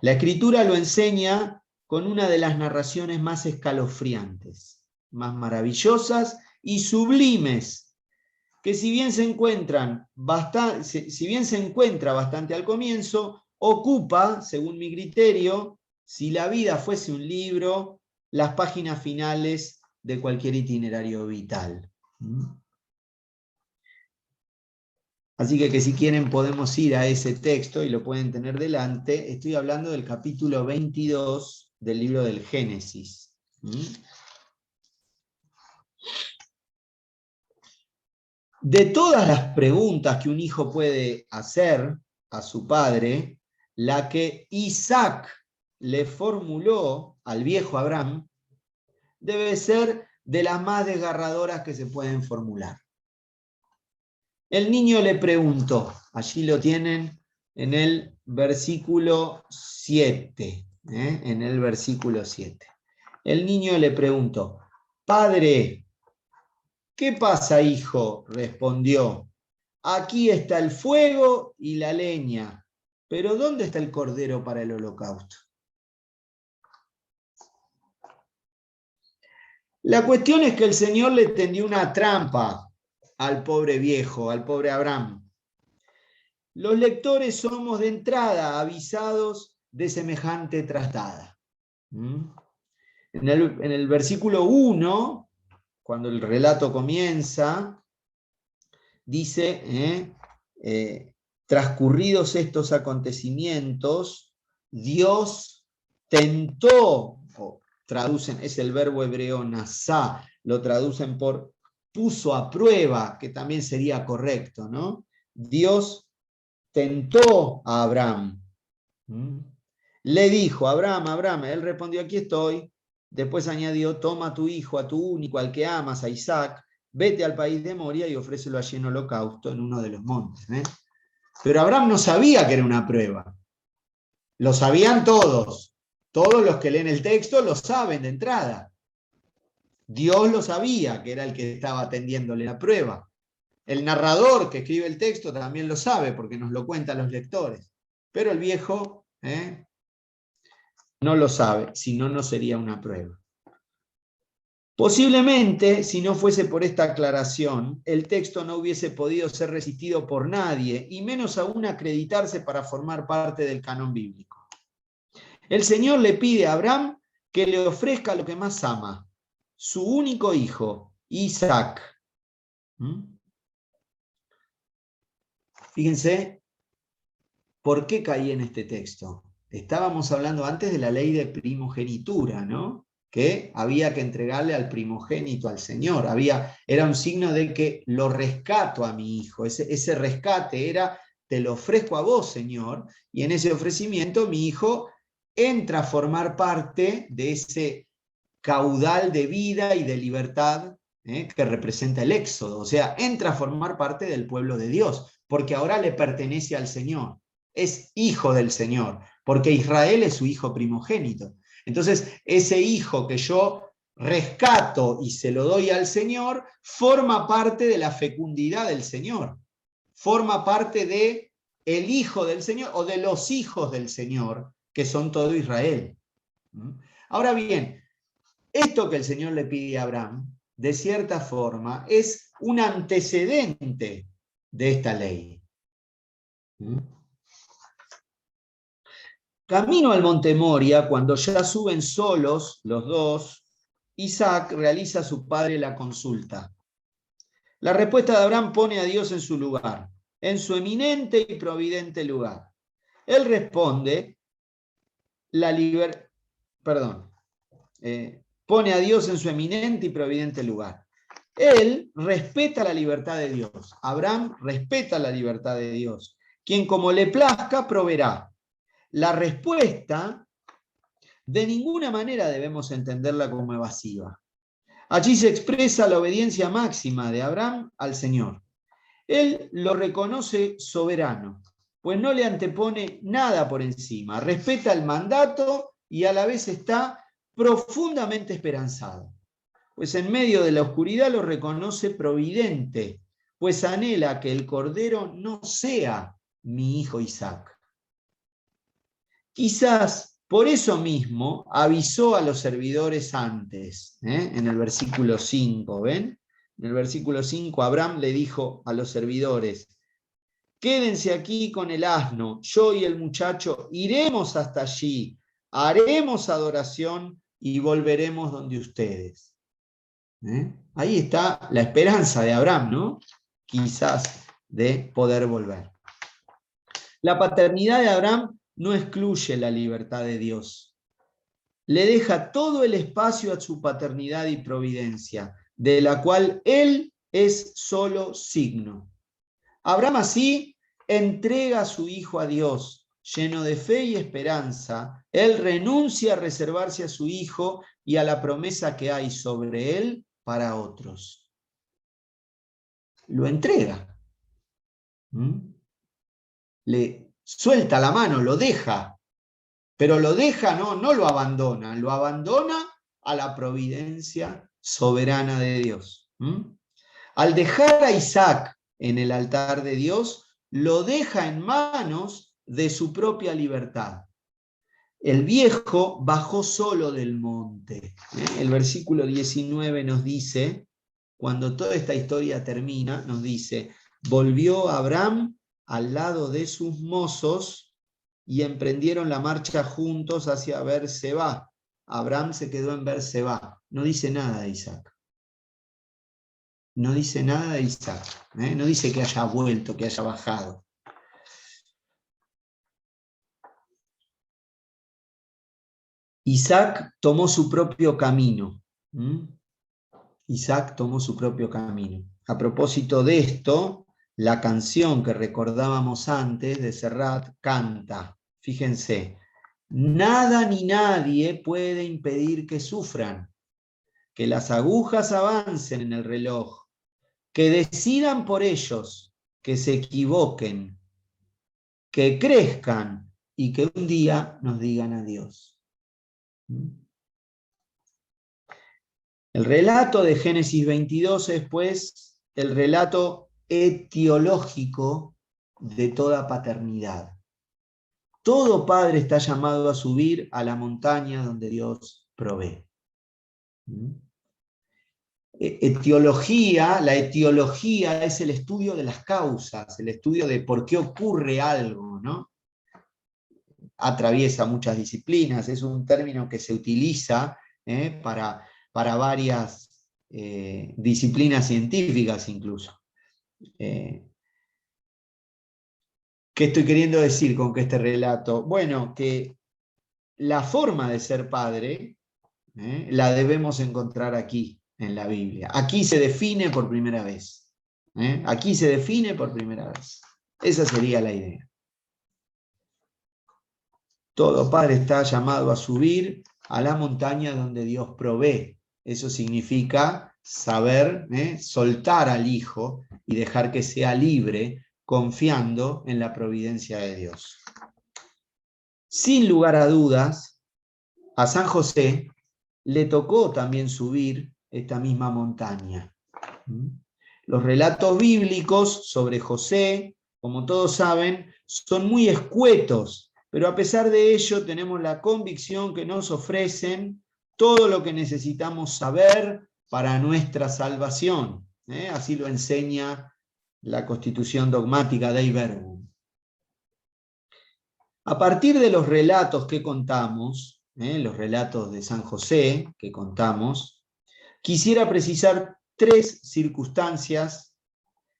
La Escritura lo enseña con una de las narraciones más escalofriantes, más maravillosas y sublimes, que si bien se encuentra bastante al comienzo, ocupa, según mi criterio, si la vida fuese un libro, las páginas finales de cualquier itinerario vital. Así que si quieren podemos ir a ese texto y lo pueden tener delante. Estoy hablando del capítulo 22 del libro del Génesis. De todas las preguntas que un hijo puede hacer a su padre, la que Isaac le formuló al viejo Abraham debe ser de las más desgarradoras que se pueden formular. El niño le preguntó, allí lo tienen en el versículo 7, en el versículo 7. El niño le preguntó, Padre, ¿qué pasa, hijo? Respondió, aquí está el fuego y la leña, pero ¿dónde está el cordero para el holocausto? La cuestión es que el Señor le tendió una trampa al pobre viejo, al pobre Abraham. Los lectores somos de entrada avisados de semejante trastada. En el versículo 1, cuando el relato comienza, dice, transcurridos estos acontecimientos, Dios tentó, o traducen, es el verbo hebreo nasá, lo traducen por puso a prueba, que también sería correcto, ¿no? Dios tentó a Abraham. Le dijo, Abraham, él respondió, aquí estoy. Después añadió, toma a tu hijo, a tu único, al que amas, a Isaac, vete al país de Moria y ofrécelo allí en holocausto en uno de los montes. Pero Abraham no sabía que era una prueba. Lo sabían todos. Todos los que leen el texto lo saben de entrada. Dios lo sabía, que era el que estaba tendiéndole la prueba. El narrador que escribe el texto también lo sabe, porque nos lo cuentan los lectores. Pero el viejo no lo sabe, si no, no sería una prueba. Posiblemente, si no fuese por esta aclaración, el texto no hubiese podido ser resistido por nadie, y menos aún acreditarse para formar parte del canon bíblico. El Señor le pide a Abraham que le ofrezca lo que más ama, su único hijo, Isaac. Fíjense, ¿por qué caí en este texto? Estábamos hablando antes de la ley de primogenitura, ¿no? Que había que entregarle al primogénito al Señor. Era un signo de que lo rescato a mi hijo. Ese rescate era, te lo ofrezco a vos, Señor, y en ese ofrecimiento mi hijo entra a formar parte de ese caudal de vida y de libertad que representa el Éxodo. O sea, entra a formar parte del pueblo de Dios, porque ahora le pertenece al Señor. Es hijo del Señor, porque Israel es su hijo primogénito. Entonces, ese hijo que yo rescato y se lo doy al Señor, forma parte de la fecundidad del Señor. Forma parte de el hijo del Señor o de los hijos del Señor, que son todo Israel. Ahora bien, esto que el Señor le pide a Abraham, de cierta forma, es un antecedente de esta ley. Camino al monte Moria, cuando ya suben solos los dos, Isaac realiza a su padre la consulta. La respuesta de Abraham pone a Dios en su lugar, en su eminente y providente lugar. Él responde, pone a Dios en su eminente y providente lugar. Él respeta la libertad de Dios. Abraham respeta la libertad de Dios, quien como le plazca proveerá. La respuesta de ninguna manera debemos entenderla como evasiva. Allí se expresa la obediencia máxima de Abraham al Señor. Él lo reconoce soberano, pues no le antepone nada por encima, respeta el mandato y a la vez está profundamente esperanzado. Pues en medio de la oscuridad lo reconoce providente, pues anhela que el cordero no sea mi hijo Isaac. Quizás por eso mismo avisó a los servidores antes, en el versículo 5, ¿ven? En el versículo 5 Abraham le dijo a los servidores: quédense aquí con el asno, yo y el muchacho iremos hasta allí, haremos adoración y volveremos donde ustedes. Ahí está la esperanza de Abraham, ¿no? Quizás de poder volver. La paternidad de Abraham no excluye la libertad de Dios. Le deja todo el espacio a su paternidad y providencia, de la cual él es solo signo. Abraham así entrega a su hijo a Dios, lleno de fe y esperanza. Él renuncia a reservarse a su hijo y a la promesa que hay sobre él para otros. Lo entrega. Le suelta la mano, lo deja. Pero lo deja, no lo abandona a la providencia soberana de Dios. Al dejar a Isaac en el altar de Dios, lo deja en manos de su propia libertad. El viejo bajó solo del monte. El versículo 19 nos dice, cuando toda esta historia termina, nos dice: volvió Abraham al lado de sus mozos y emprendieron la marcha juntos hacia Berseba. Abraham se quedó en Berseba. No dice nada de Isaac. No dice nada de Isaac. No dice que haya vuelto, que haya bajado. Isaac tomó su propio camino. Isaac tomó su propio camino. A propósito de esto, la canción que recordábamos antes de Serrat canta. Fíjense: nada ni nadie puede impedir que sufran, que las agujas avancen en el reloj, que decidan por ellos, que se equivoquen, que crezcan y que un día nos digan adiós. El relato de Génesis 22 es, pues, el relato etiológico de toda paternidad. Todo padre está llamado a subir a la montaña donde Dios provee. La etiología es el estudio de las causas, el estudio de por qué ocurre algo, ¿no? Atraviesa muchas disciplinas, es un término que se utiliza para varias disciplinas científicas incluso. ¿Qué estoy queriendo decir con este relato? Bueno, que la forma de ser padre la debemos encontrar aquí, en la Biblia. Aquí se define por primera vez. Aquí se define por primera vez. Esa sería la idea. Todo padre está llamado a subir a la montaña donde Dios provee. Eso significa saber soltar al hijo y dejar que sea libre, confiando en la providencia de Dios. Sin lugar a dudas, a San José le tocó también subir esta misma montaña. Los relatos bíblicos sobre José, como todos saben, son muy escuetos, pero a pesar de ello tenemos la convicción que nos ofrecen todo lo que necesitamos saber para nuestra salvación. Así lo enseña la Constitución Dogmática Dei Verbum. A partir de los relatos que contamos, los relatos de San José que contamos, quisiera precisar 3 circunstancias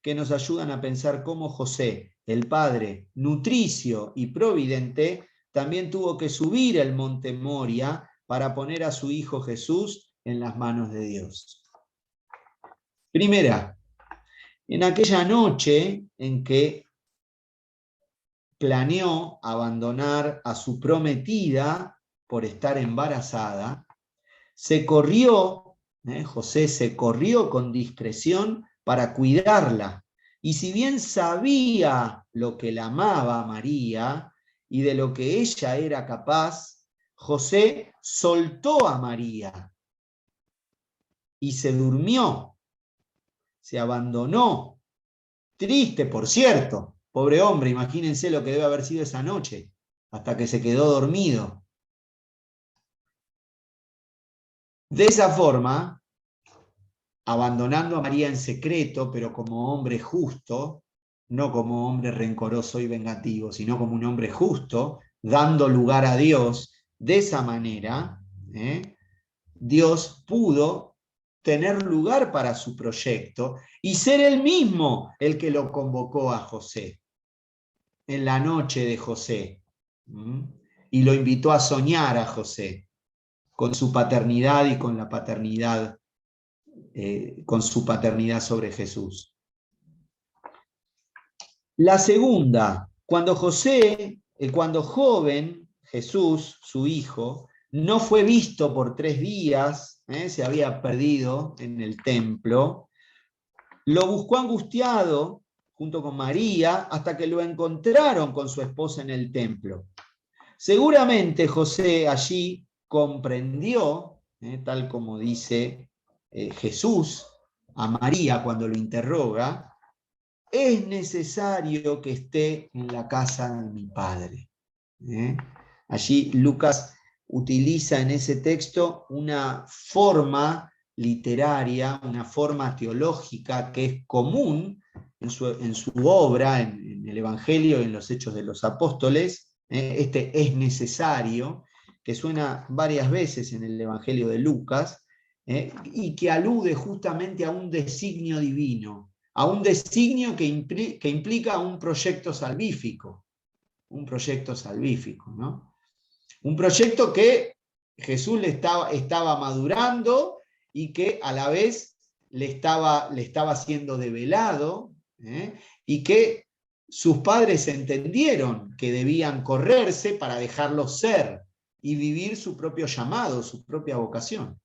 que nos ayudan a pensar cómo José, el padre nutricio y providente, también tuvo que subir el monte Moria para poner a su hijo Jesús en las manos de Dios. Primera, en aquella noche en que planeó abandonar a su prometida por estar embarazada, José se corrió con discreción para cuidarla. Y si bien sabía lo que la amaba a María y de lo que ella era capaz, José soltó a María y se durmió, se abandonó. Triste, por cierto, pobre hombre, imagínense lo que debe haber sido esa noche, hasta que se quedó dormido. De esa forma, abandonando a María en secreto, pero como hombre justo, no como hombre rencoroso y vengativo, sino como un hombre justo, dando lugar a Dios, de esa manera, Dios pudo tener lugar para su proyecto y ser él mismo el que lo convocó a José, en la noche de José, y lo invitó a soñar a José, con su paternidad y con la paternidad, con su paternidad sobre Jesús. La segunda, cuando joven, Jesús, su hijo, no fue visto por 3 días, se había perdido en el templo, lo buscó angustiado junto con María hasta que lo encontraron con su esposa en el templo. Seguramente José allí comprendió, tal como dice Jesús a María cuando lo interroga, es necesario que esté en la casa de mi padre. Allí Lucas utiliza en ese texto una forma literaria, una forma teológica que es común en su obra, en el Evangelio y en los Hechos de los Apóstoles. Este es necesario, que suena varias veces en el Evangelio de Lucas, y que alude justamente a un designio divino, a un designio que implica un proyecto salvífico, ¿no? Un proyecto que Jesús le estaba madurando y que a la vez le estaba siendo develado, y que sus padres entendieron que debían correrse para dejarlo ser y vivir su propio llamado, su propia vocación.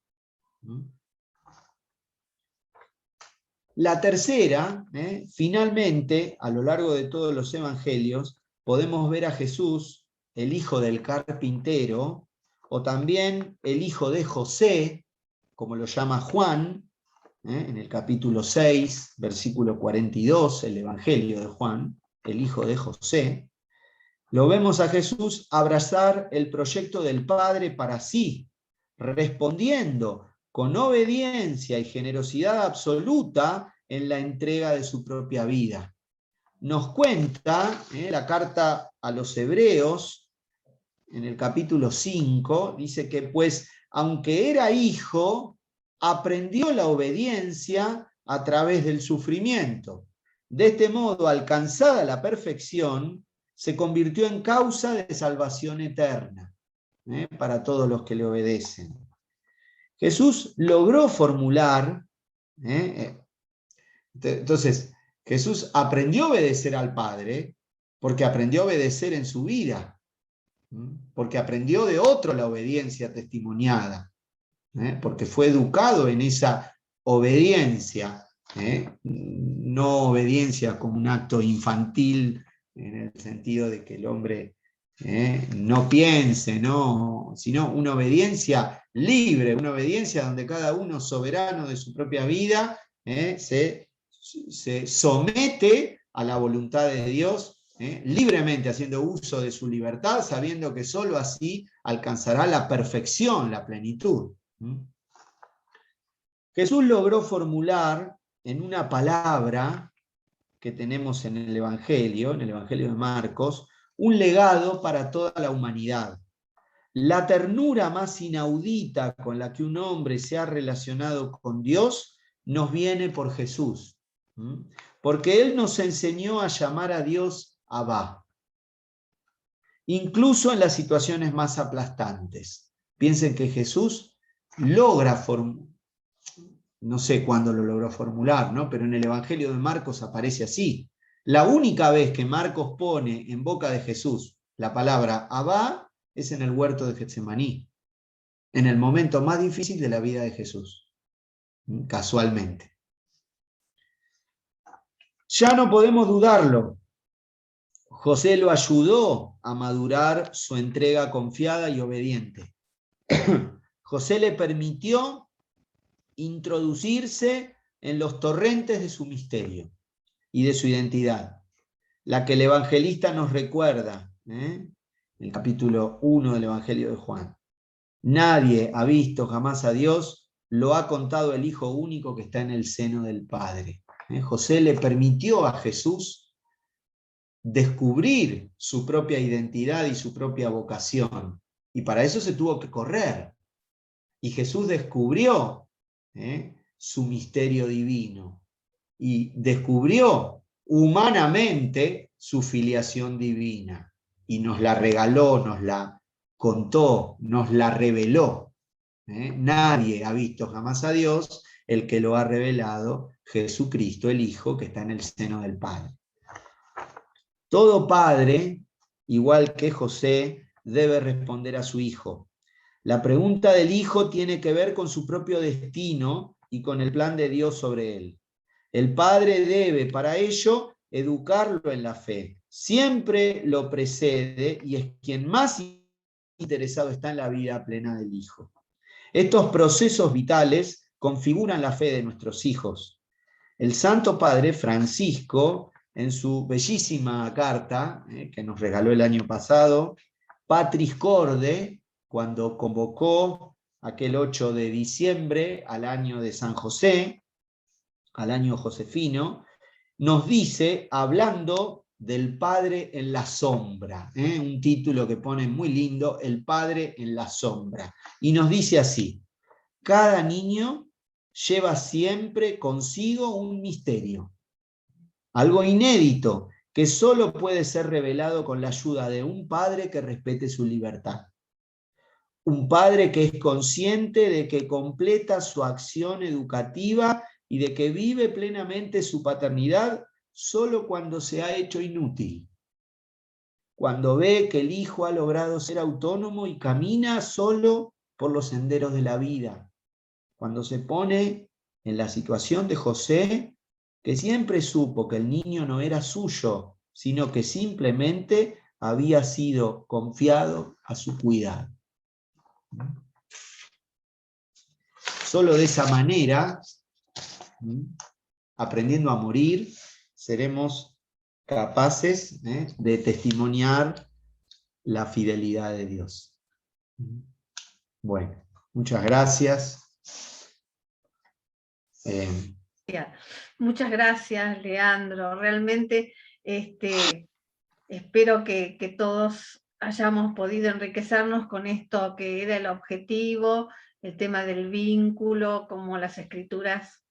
La tercera, finalmente, a lo largo de todos los evangelios, podemos ver a Jesús, el hijo del carpintero, o también el hijo de José, como lo llama Juan, en el capítulo 6, versículo 42, el evangelio de Juan, el hijo de José. Lo vemos a Jesús abrazar el proyecto del Padre para sí, respondiendo con obediencia y generosidad absoluta en la entrega de su propia vida. Nos cuenta la carta a los Hebreos, en el capítulo 5, dice que pues, aunque era hijo, aprendió la obediencia a través del sufrimiento. De este modo, alcanzada la perfección, se convirtió en causa de salvación eterna para todos los que le obedecen. Jesús logró formular, entonces Jesús aprendió a obedecer al Padre porque aprendió a obedecer en su vida, porque aprendió de otro la obediencia testimoniada, porque fue educado en esa obediencia, no obediencia como un acto infantil en el sentido de que el hombre no piense, no, sino una obediencia libre, una obediencia donde cada uno, soberano de su propia vida, se somete a la voluntad de Dios, libremente, haciendo uso de su libertad, sabiendo que sólo así alcanzará la perfección, la plenitud. Jesús logró formular en una palabra que tenemos en el Evangelio de Marcos, un legado para toda la humanidad. La ternura más inaudita con la que un hombre se ha relacionado con Dios nos viene por Jesús, porque Él nos enseñó a llamar a Dios Abba, incluso en las situaciones más aplastantes. Piensen que Jesús logra no sé cuándo lo logró formular, ¿no? Pero en el Evangelio de Marcos aparece así. La única vez que Marcos pone en boca de Jesús la palabra Abba es en el huerto de Getsemaní, en el momento más difícil de la vida de Jesús, casualmente. Ya no podemos dudarlo. José lo ayudó a madurar su entrega confiada y obediente. José le permitió introducirse en los torrentes de su misterio y de su identidad, la que el evangelista nos recuerda, en el capítulo 1 del Evangelio de Juan. Nadie ha visto jamás a Dios, lo ha contado el Hijo único que está en el seno del Padre. José le permitió a Jesús descubrir su propia identidad y su propia vocación, y para eso se tuvo que correr. Y Jesús descubrió su misterio divino y descubrió humanamente su filiación divina y nos la regaló, nos la contó, nos la reveló. Nadie ha visto jamás a Dios, el que lo ha revelado, Jesucristo, el Hijo que está en el seno del Padre. Todo padre, igual que José, debe responder a su hijo. La pregunta del hijo tiene que ver con su propio destino y con el plan de Dios sobre él. El padre debe, para ello, educarlo en la fe. Siempre lo precede y es quien más interesado está en la vida plena del hijo. Estos procesos vitales configuran la fe de nuestros hijos. El Santo Padre Francisco, en su bellísima carta que nos regaló el año pasado, Patris Corde, cuando convocó aquel 8 de diciembre al año de San José, al año josefino, nos dice, hablando del Padre en la sombra, un título que pone muy lindo, el Padre en la sombra, y nos dice así: cada niño lleva siempre consigo un misterio, algo inédito, que solo puede ser revelado con la ayuda de un padre que respete su libertad. Un padre que es consciente de que completa su acción educativa y de que vive plenamente su paternidad solo cuando se ha hecho inútil. Cuando ve que el hijo ha logrado ser autónomo y camina solo por los senderos de la vida. Cuando se pone en la situación de José, que siempre supo que el niño no era suyo, sino que simplemente había sido confiado a su cuidado. Solo de esa manera, aprendiendo a morir, seremos capaces de testimoniar la fidelidad de Dios. Bueno, muchas gracias. Muchas gracias, Leandro. Realmente espero que todos hayamos podido enriquecernos con esto que era el objetivo, el tema del vínculo, como las escrituras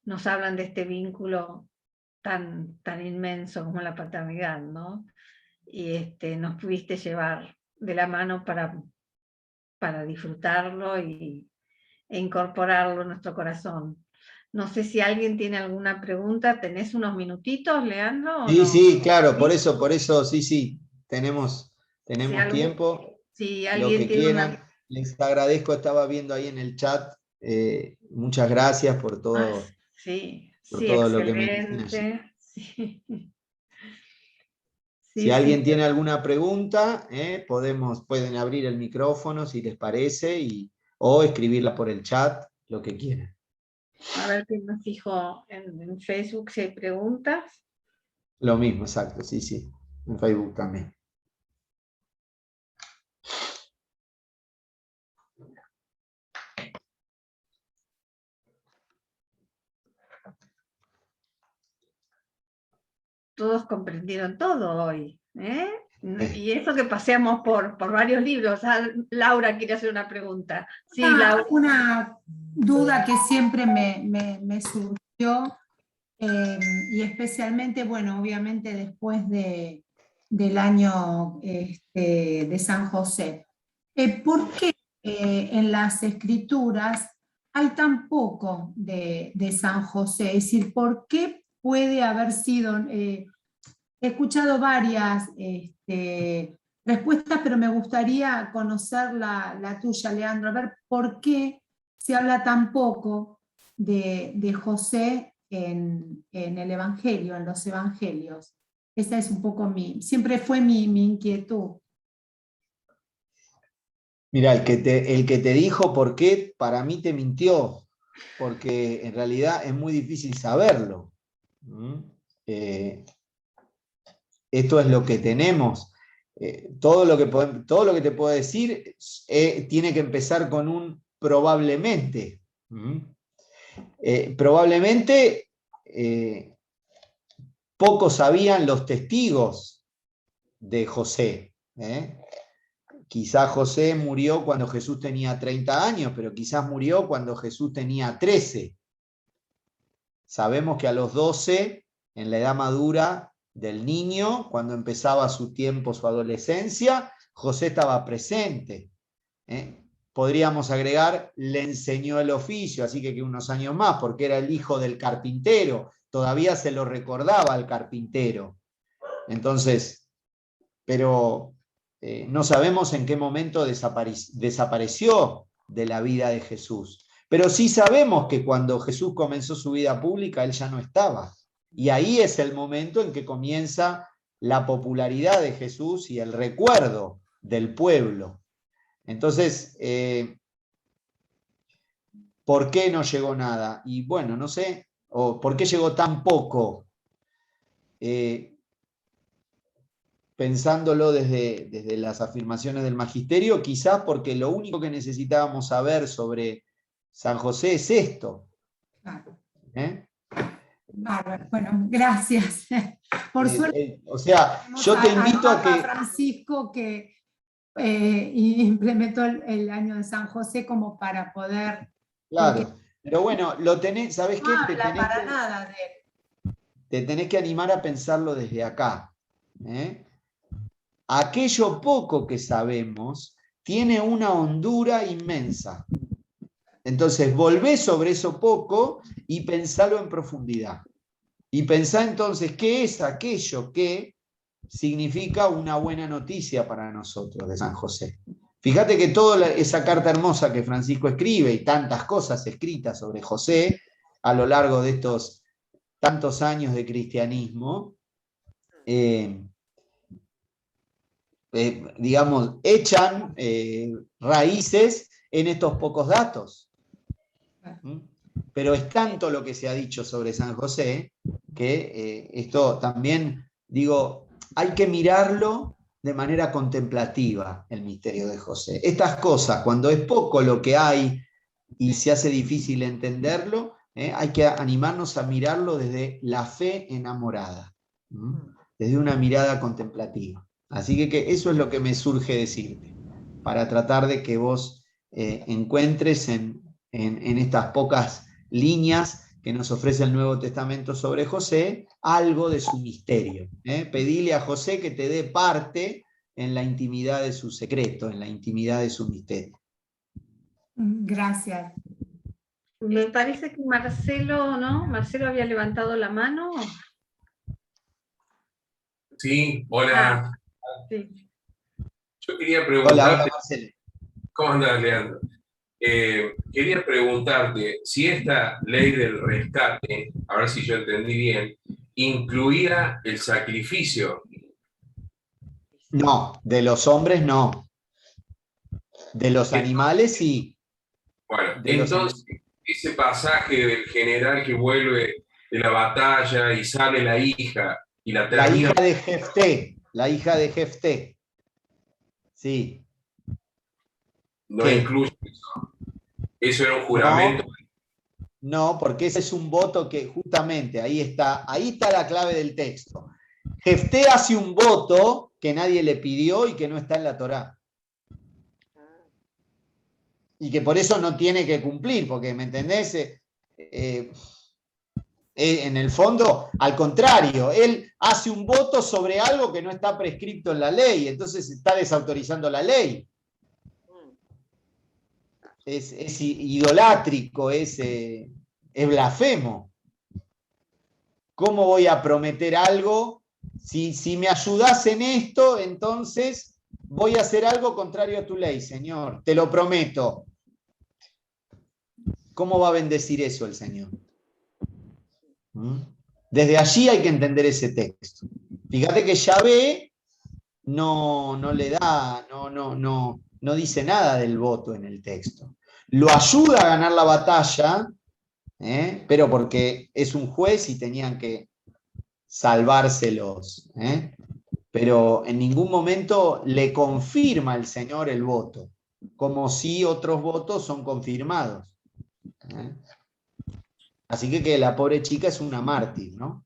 nos hablan de este vínculo tan inmenso como la paternidad, ¿no? Y nos pudiste llevar de la mano para disfrutarlo e incorporarlo en nuestro corazón. No sé si alguien tiene alguna pregunta. ¿Tenés unos minutitos, Leandro? Sí, no? Sí, claro, por eso, sí, tenemos tiempo, si lo alguien que tiene quieran. Les agradezco, estaba viendo ahí en el chat, muchas gracias por todo, sí, por todo lo que me dicen allí. Sí. Si alguien tiene alguna pregunta, pueden abrir el micrófono si les parece, o escribirla por el chat, lo que quieran. A ver que me fijo en Facebook si hay preguntas. Lo mismo, exacto, sí, en Facebook también. Todos comprendieron todo hoy, Y eso que paseamos por varios libros. Laura quiere hacer una pregunta. Sí, Laura. Una duda que siempre me surgió, y especialmente, bueno, obviamente después del año de San José. ¿Por qué en las escrituras hay tan poco de San José? Es decir, ¿por qué puede haber sido... he escuchado varias respuestas, pero me gustaría conocer la tuya, Leandro, a ver por qué se habla tan poco de José en el Evangelio, en los Evangelios. Esa es un poco siempre fue mi inquietud. Mira, el que te dijo por qué, para mí te mintió, porque en realidad es muy difícil saberlo. Esto es lo que tenemos. Todo lo que te puedo decir tiene que empezar con un probablemente. Probablemente pocos sabían los testigos de José. Quizás José murió cuando Jesús tenía 30 años, pero quizás murió cuando Jesús tenía 13. Sabemos que a los 12, en la edad madura del niño, cuando empezaba su tiempo, su adolescencia, José estaba presente. Podríamos agregar, le enseñó el oficio, así que unos años más, porque era el hijo del carpintero, todavía se lo recordaba al carpintero. Entonces, pero no sabemos en qué momento desapareció de la vida de Jesús. Pero sí sabemos que cuando Jesús comenzó su vida pública, él ya no estaba. Y ahí es el momento en que comienza la popularidad de Jesús y el recuerdo del pueblo. Entonces, ¿por qué no llegó nada? Y bueno, no sé, o ¿por qué llegó tan poco? Pensándolo desde las afirmaciones del magisterio, quizás porque lo único que necesitábamos saber sobre San José es esto. Claro. Bárbaro. Bueno, gracias. Por suerte. O sea, yo te invito a que... Francisco que implementó el año de San José como para poder... Claro, porque pero bueno, lo tenés, ¿sabés qué? No habla para nada de él. Te tenés que animar a pensarlo desde acá. Aquello poco que sabemos tiene una hondura inmensa. Entonces, volvé sobre eso poco y pensalo en profundidad. Y pensá entonces qué es aquello que significa una buena noticia para nosotros de San José. Fíjate que toda esa carta hermosa que Francisco escribe y tantas cosas escritas sobre José a lo largo de estos tantos años de cristianismo, digamos, echan raíces en estos pocos datos. Pero es tanto lo que se ha dicho sobre San José que esto también, digo, hay que mirarlo de manera contemplativa, el misterio de José. Estas cosas, cuando es poco lo que hay y se hace difícil entenderlo, hay que animarnos a mirarlo desde la fe enamorada, desde una mirada contemplativa. Así que eso es lo que me surge decirte, para tratar de que vos encuentres en estas pocas líneas que nos ofrece el Nuevo Testamento sobre José, algo de su misterio. Pedile a José que te dé parte en la intimidad de su secreto, en la intimidad de su misterio. Gracias. Me parece que Marcelo, ¿no? Marcelo había levantado la mano. Sí, hola. Sí. Yo quería preguntarte... Hola, Marcelo. ¿Cómo andás, Leandro? Quería preguntarte si esta ley del rescate, a ver si yo entendí bien, incluía el sacrificio. No, de los hombres no. De los animales sí. Bueno, entonces ese pasaje del general que vuelve de la batalla y sale la hija y la termina... La hija de Jefté, la hija de Jefté. Sí. No ¿Qué? incluye eso. Eso era un juramento. No, porque ese es un voto que justamente ahí está la clave del texto. Jefté hace un voto que nadie le pidió y que no está en la Torá. Y que por eso no tiene que cumplir, porque, ¿me entendés? En el fondo, al contrario, él hace un voto sobre algo que no está prescripto en la ley, entonces está desautorizando la ley. Es idolátrico, es blasfemo. ¿Cómo voy a prometer algo? Si me ayudás en esto, entonces voy a hacer algo contrario a tu ley, Señor, te lo prometo. ¿Cómo va a bendecir eso el Señor? Desde allí hay que entender ese texto. Fíjate que Yahvé no le da, no dice nada del voto en el texto. Lo ayuda a ganar la batalla, pero porque es un juez y tenían que salvárselos. Pero en ningún momento le confirma el Señor el voto, como si otros votos son confirmados. Así que la pobre chica es una mártir, ¿no?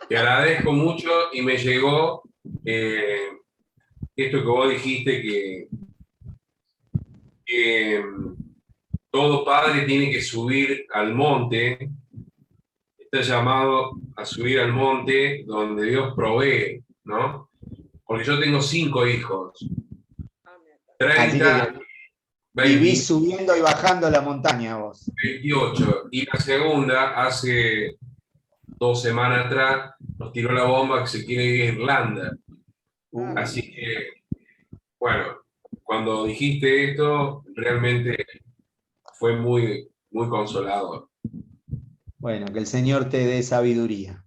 Te agradezco mucho y me llegó esto que vos dijiste, que todo padre tiene que subir al monte, está llamado a subir al monte donde Dios provee, ¿no? Porque yo tengo 5 hijos, 30, vivís subiendo y bajando la montaña vos. 28, y la segunda, hace 2 semanas atrás, nos tiró la bomba que se quiere ir a Irlanda. Así que, bueno, cuando dijiste esto, realmente fue muy, muy consolador. Bueno, que el Señor te dé sabiduría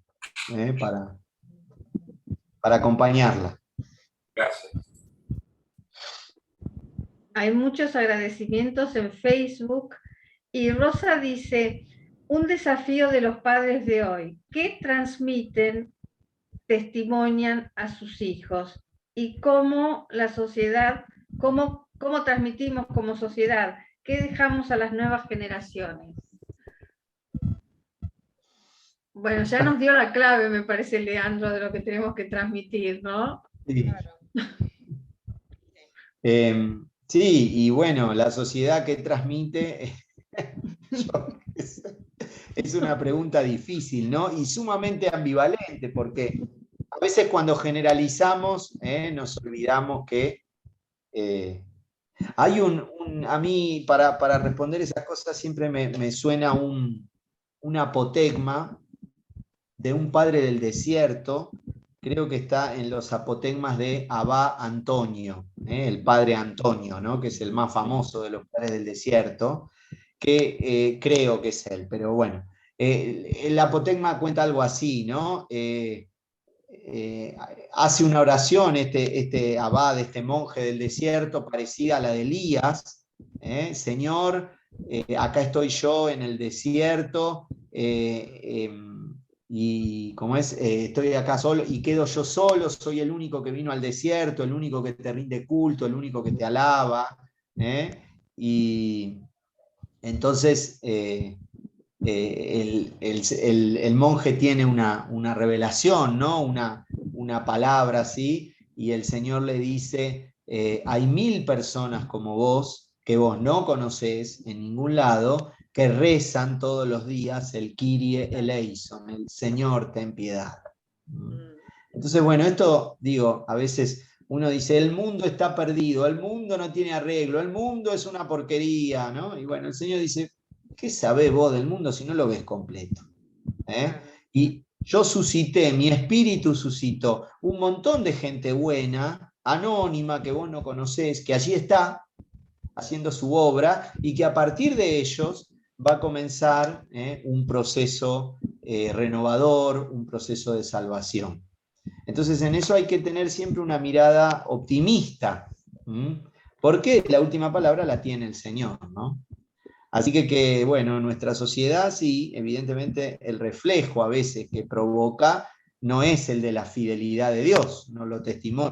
para acompañarla. Gracias. Hay muchos agradecimientos en Facebook y Rosa dice, un desafío de los padres de hoy, ¿qué transmiten, testimonian a sus hijos? Y cómo la sociedad, cómo transmitimos como sociedad, ¿qué dejamos a las nuevas generaciones? Bueno, ya nos dio la clave, me parece, Leandro, de lo que tenemos que transmitir, ¿no? Sí. Sí, y bueno, la sociedad que transmite es una pregunta difícil, ¿no? Y sumamente ambivalente, porque a veces cuando generalizamos, nos olvidamos que hay a mí, para responder esas cosas, siempre me suena un apotegma de un padre del desierto, creo que está en los apotegmas de Abba Antonio, el padre Antonio, ¿no? Que es el más famoso de los padres del desierto, que creo que es él, pero bueno. El apotegma cuenta algo así, ¿no? Hace una oración este abad, este monje del desierto, parecida a la de Elías. Señor, acá estoy yo en el desierto, y como estoy acá solo y quedo yo solo, soy el único que vino al desierto, el único que te rinde culto, el único que te alaba. Y entonces el monje tiene una revelación, ¿no? Una palabra así, y el Señor le dice, hay 1000 personas como vos, que vos no conocés en ningún lado, que rezan todos los días el Kyrie eleison, el Señor ten piedad. Entonces, bueno, esto, digo, a veces uno dice, el mundo está perdido, el mundo no tiene arreglo, el mundo es una porquería, ¿no? Y bueno, el Señor dice, ¿qué sabés vos del mundo si no lo ves completo? Y yo suscité, mi espíritu suscitó un montón de gente buena, anónima, que vos no conocés, que allí está haciendo su obra, y que a partir de ellos va a comenzar un proceso renovador, un proceso de salvación. Entonces en eso hay que tener siempre una mirada optimista, porque la última palabra la tiene el Señor, ¿no? Así que bueno, nuestra sociedad sí, evidentemente el reflejo a veces que provoca no es el de la fidelidad de Dios,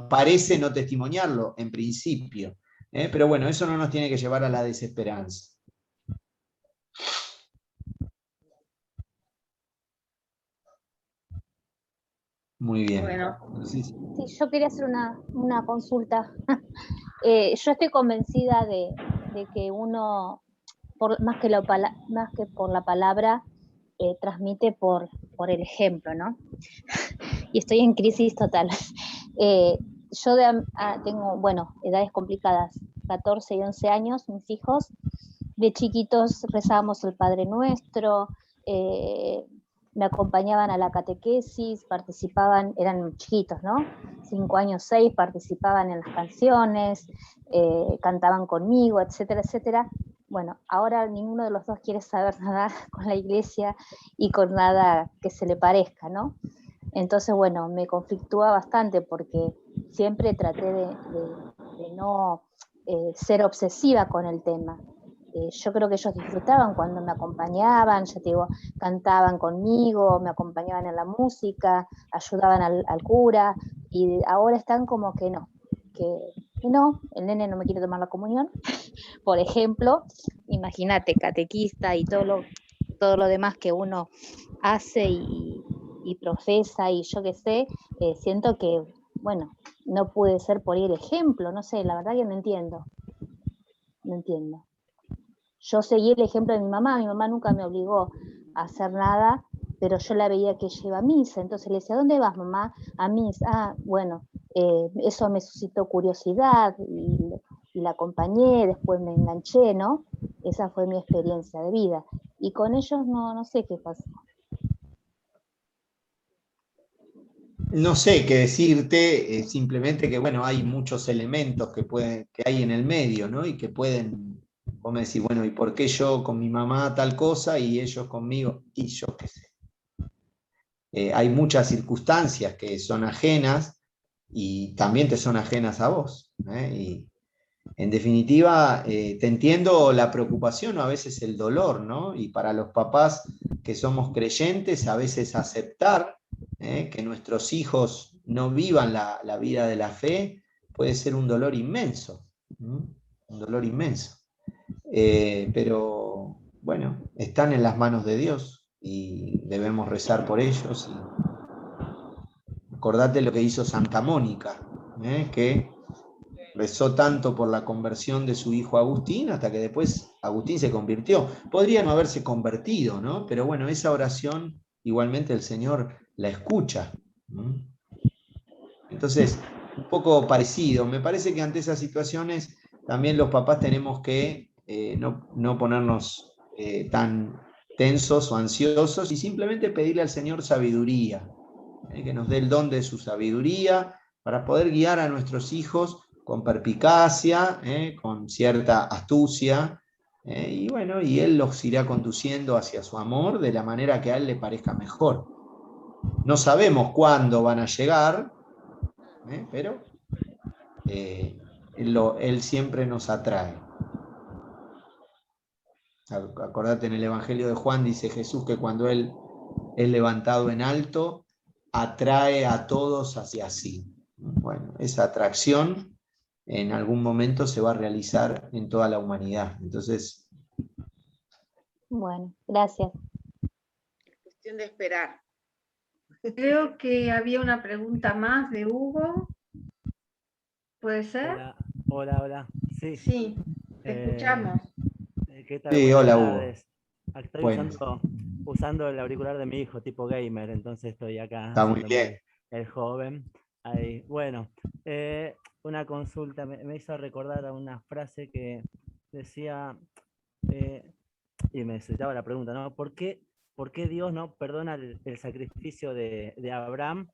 parece no testimoniarlo en principio, pero bueno, eso no nos tiene que llevar a la desesperanza. Muy bien. Bueno. Sí, yo quería hacer una consulta. Yo estoy convencida de que uno, más que por la palabra, transmite por el ejemplo, ¿no? Y estoy en crisis total. Yo tengo, bueno, edades complicadas, 14 y 11 años, mis hijos. De chiquitos rezábamos el Padre Nuestro, me acompañaban a la catequesis, participaban, eran chiquitos, ¿no? 5 años, 6, participaban en las canciones, cantaban conmigo, etcétera, etcétera. Bueno, ahora ninguno de los dos quiere saber nada con la iglesia y con nada que se le parezca, ¿no? Entonces, bueno, me conflictúa bastante porque siempre traté de no ser obsesiva con el tema. Yo creo que ellos disfrutaban cuando me acompañaban, ya te digo, cantaban conmigo, me acompañaban en la música, ayudaban al cura, y ahora están como que no, el nene no me quiere tomar la comunión, por ejemplo. Imagínate, catequista y todo lo demás que uno hace y profesa, y yo qué sé, siento que, bueno, no pude ser por ir ejemplo, no sé, la verdad que no entiendo. Yo seguí el ejemplo de mi mamá nunca me obligó a hacer nada, pero yo la veía que ella iba a misa, entonces le decía, ¿dónde vas, mamá? A misa. Ah, bueno, eso me suscitó curiosidad y la acompañé, después me enganché, ¿no? Esa fue mi experiencia de vida. Y con ellos no sé qué pasó. No sé qué decirte, simplemente que bueno, hay muchos elementos que hay en el medio, ¿no? Y que pueden, vos me decís, bueno, ¿y por qué yo con mi mamá tal cosa y ellos conmigo? Y yo qué sé. Hay muchas circunstancias que son ajenas y también te son ajenas a vos. Y en definitiva, te entiendo la preocupación o a veces el dolor, ¿no? Y para los papás que somos creyentes, a veces aceptar que nuestros hijos no vivan la vida de la fe puede ser un dolor inmenso, un dolor inmenso. Pero bueno, están en las manos de Dios y debemos rezar por ellos. Y acordate lo que hizo Santa Mónica, que rezó tanto por la conversión de su hijo Agustín, hasta que después Agustín se convirtió. Podría no haberse convertido, ¿no? Pero bueno, esa oración igualmente el Señor la escucha. Entonces, un poco parecido. Me parece que ante esas situaciones también los papás tenemos que no ponernos tan tensos o ansiosos y simplemente pedirle al Señor sabiduría, que nos dé el don de su sabiduría para poder guiar a nuestros hijos con perspicacia, con cierta astucia, y bueno, y Él los irá conduciendo hacia su amor de la manera que a Él le parezca mejor. No sabemos cuándo van a llegar, pero Él siempre nos atrae. Acordate, en el Evangelio de Juan dice Jesús que cuando Él es levantado en alto, atrae a todos hacia sí. Bueno, esa atracción en algún momento se va a realizar en toda la humanidad. Entonces... Bueno, gracias. Es cuestión de esperar. Creo que había una pregunta más de Hugo. ¿Puede ser? Hola. Sí, te escuchamos. ¿Qué tal? Sí, hola Hugo. Estoy usando el auricular de mi hijo, tipo gamer, entonces estoy acá. Está muy bien. El joven. Ahí. Bueno, una consulta me hizo recordar a una frase que decía, y me suscitaba la pregunta, ¿no? ¿Por qué Dios no perdona el sacrificio de Abraham,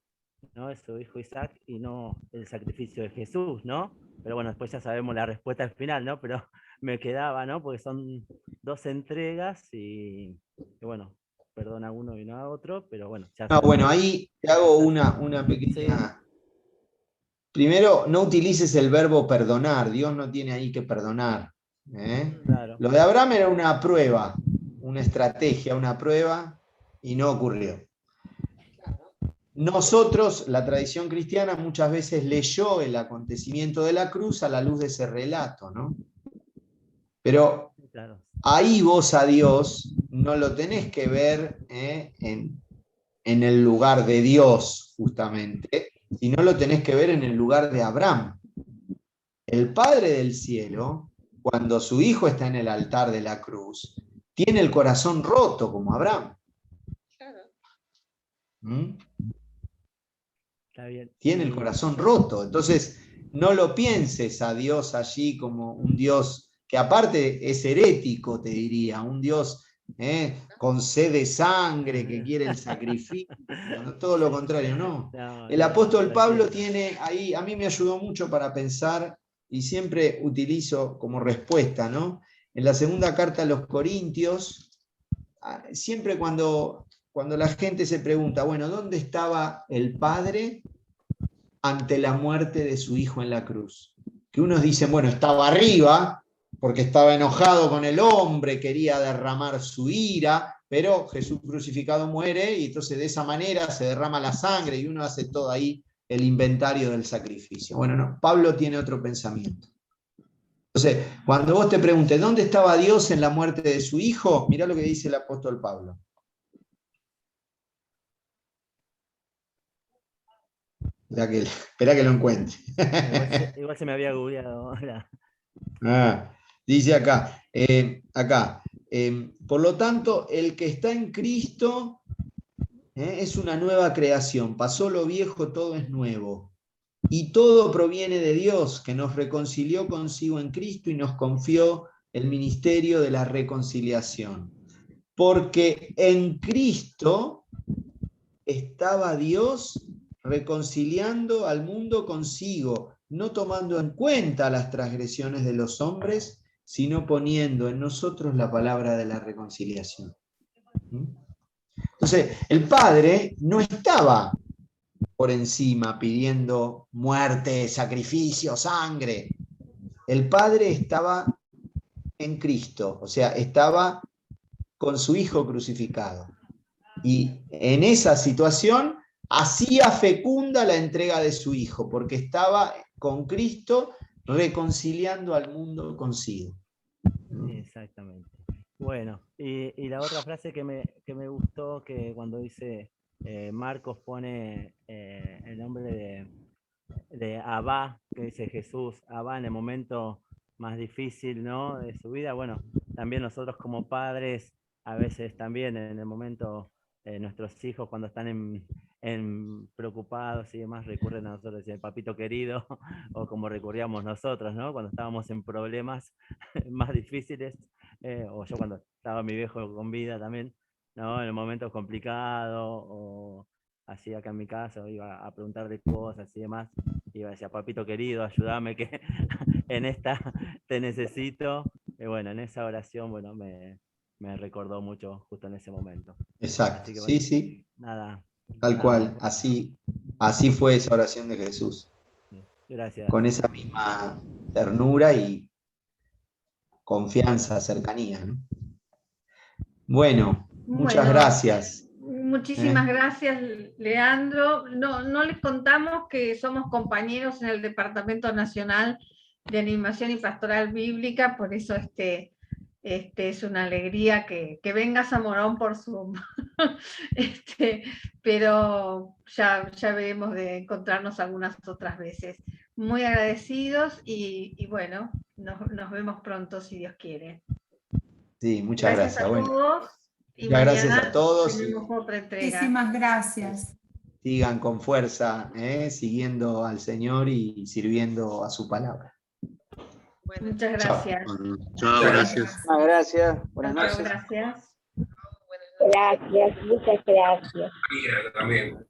¿no? De su hijo Isaac, y no el sacrificio de Jesús, ¿no? Pero bueno, después ya sabemos la respuesta al final, ¿no? Pero me quedaba, ¿no? Porque son 2 entregas y bueno, perdona a uno y no a otro, pero bueno. Ya bueno, ahí te hago una pequeña... Sí. Primero, no utilices el verbo perdonar. Dios no tiene ahí que perdonar. Claro. Lo de Abraham era una prueba, una estrategia, una prueba, y no ocurrió. Nosotros, la tradición cristiana, muchas veces leyó el acontecimiento de la cruz a la luz de ese relato, ¿no? Pero ahí vos a Dios no lo tenés que ver en el lugar de Dios, justamente, sino lo tenés que ver en el lugar de Abraham. El Padre del cielo, cuando su hijo está en el altar de la cruz, tiene el corazón roto como Abraham. Está bien. Tiene el corazón roto. Entonces, no lo pienses a Dios allí como un Dios que aparte es herético, te diría, un Dios con sed de sangre, que quiere el sacrificio, no, todo lo contrario, no. El apóstol Pablo tiene ahí, a mí me ayudó mucho para pensar, y siempre utilizo como respuesta, ¿no? En la segunda carta a los Corintios, siempre cuando la gente se pregunta, bueno, ¿dónde estaba el Padre ante la muerte de su Hijo en la cruz? Que unos dicen, bueno, estaba arriba, porque estaba enojado con el hombre, quería derramar su ira, pero Jesús crucificado muere, y entonces de esa manera se derrama la sangre, y uno hace todo ahí el inventario del sacrificio. Bueno, no, Pablo tiene otro pensamiento. Entonces, cuando vos te preguntes, ¿dónde estaba Dios en la muerte de su Hijo? Mirá lo que dice el apóstol Pablo. Espera que lo encuentre. Igual se me había googleado. Dice acá, por lo tanto, el que está en Cristo es una nueva creación. Pasó lo viejo, todo es nuevo. Y todo proviene de Dios, que nos reconcilió consigo en Cristo y nos confió el ministerio de la reconciliación. Porque en Cristo estaba Dios reconciliando al mundo consigo, no tomando en cuenta las transgresiones de los hombres, sino poniendo en nosotros la palabra de la reconciliación. Entonces, el Padre no estaba por encima pidiendo muerte, sacrificio, sangre. El Padre estaba en Cristo, o sea, estaba con su Hijo crucificado. Y en esa situación hacía fecunda la entrega de su Hijo, porque estaba con Cristo reconciliando al mundo consigo. Exactamente. Bueno, y la otra frase que me gustó, que cuando dice Marcos pone el nombre de Abba, que dice Jesús, Abba en el momento más difícil, ¿no?, de su vida. Bueno, también nosotros como padres, a veces también en el momento, nuestros hijos cuando están preocupados y demás, recurren a nosotros, decir, papito querido, o como recurríamos nosotros, ¿no?, cuando estábamos en problemas más difíciles, o yo cuando estaba mi viejo con vida también, ¿no?, en momentos complicados, o así acá en mi casa, iba a preguntarle cosas y demás, iba a decir, papito querido, ayúdame que en esta te necesito. Y bueno, en esa oración, bueno, me recordó mucho justo en ese momento. Exacto, Así que, bueno, sí. Nada. Tal cual, así fue esa oración de Jesús. Gracias. Con esa misma ternura y confianza, cercanía, ¿no? Bueno, muchas gracias. Muchísimas gracias, Leandro. No les contamos que somos compañeros en el Departamento Nacional de Animación y Pastoral Bíblica, por eso es una alegría que vengas a Morón por Zoom. Pero ya veremos de encontrarnos algunas otras veces. Muy agradecidos y bueno, nos vemos pronto si Dios quiere. Sí, muchas gracias. A todos. Y muchas gracias a todos. Tenemos otra entrega. Muchísimas gracias. Sigan con fuerza, siguiendo al Señor y sirviendo a su palabra. Muchas gracias. Chao, gracias. Gracias. Buenas noches. Gracias. Gracias, muchas gracias. También.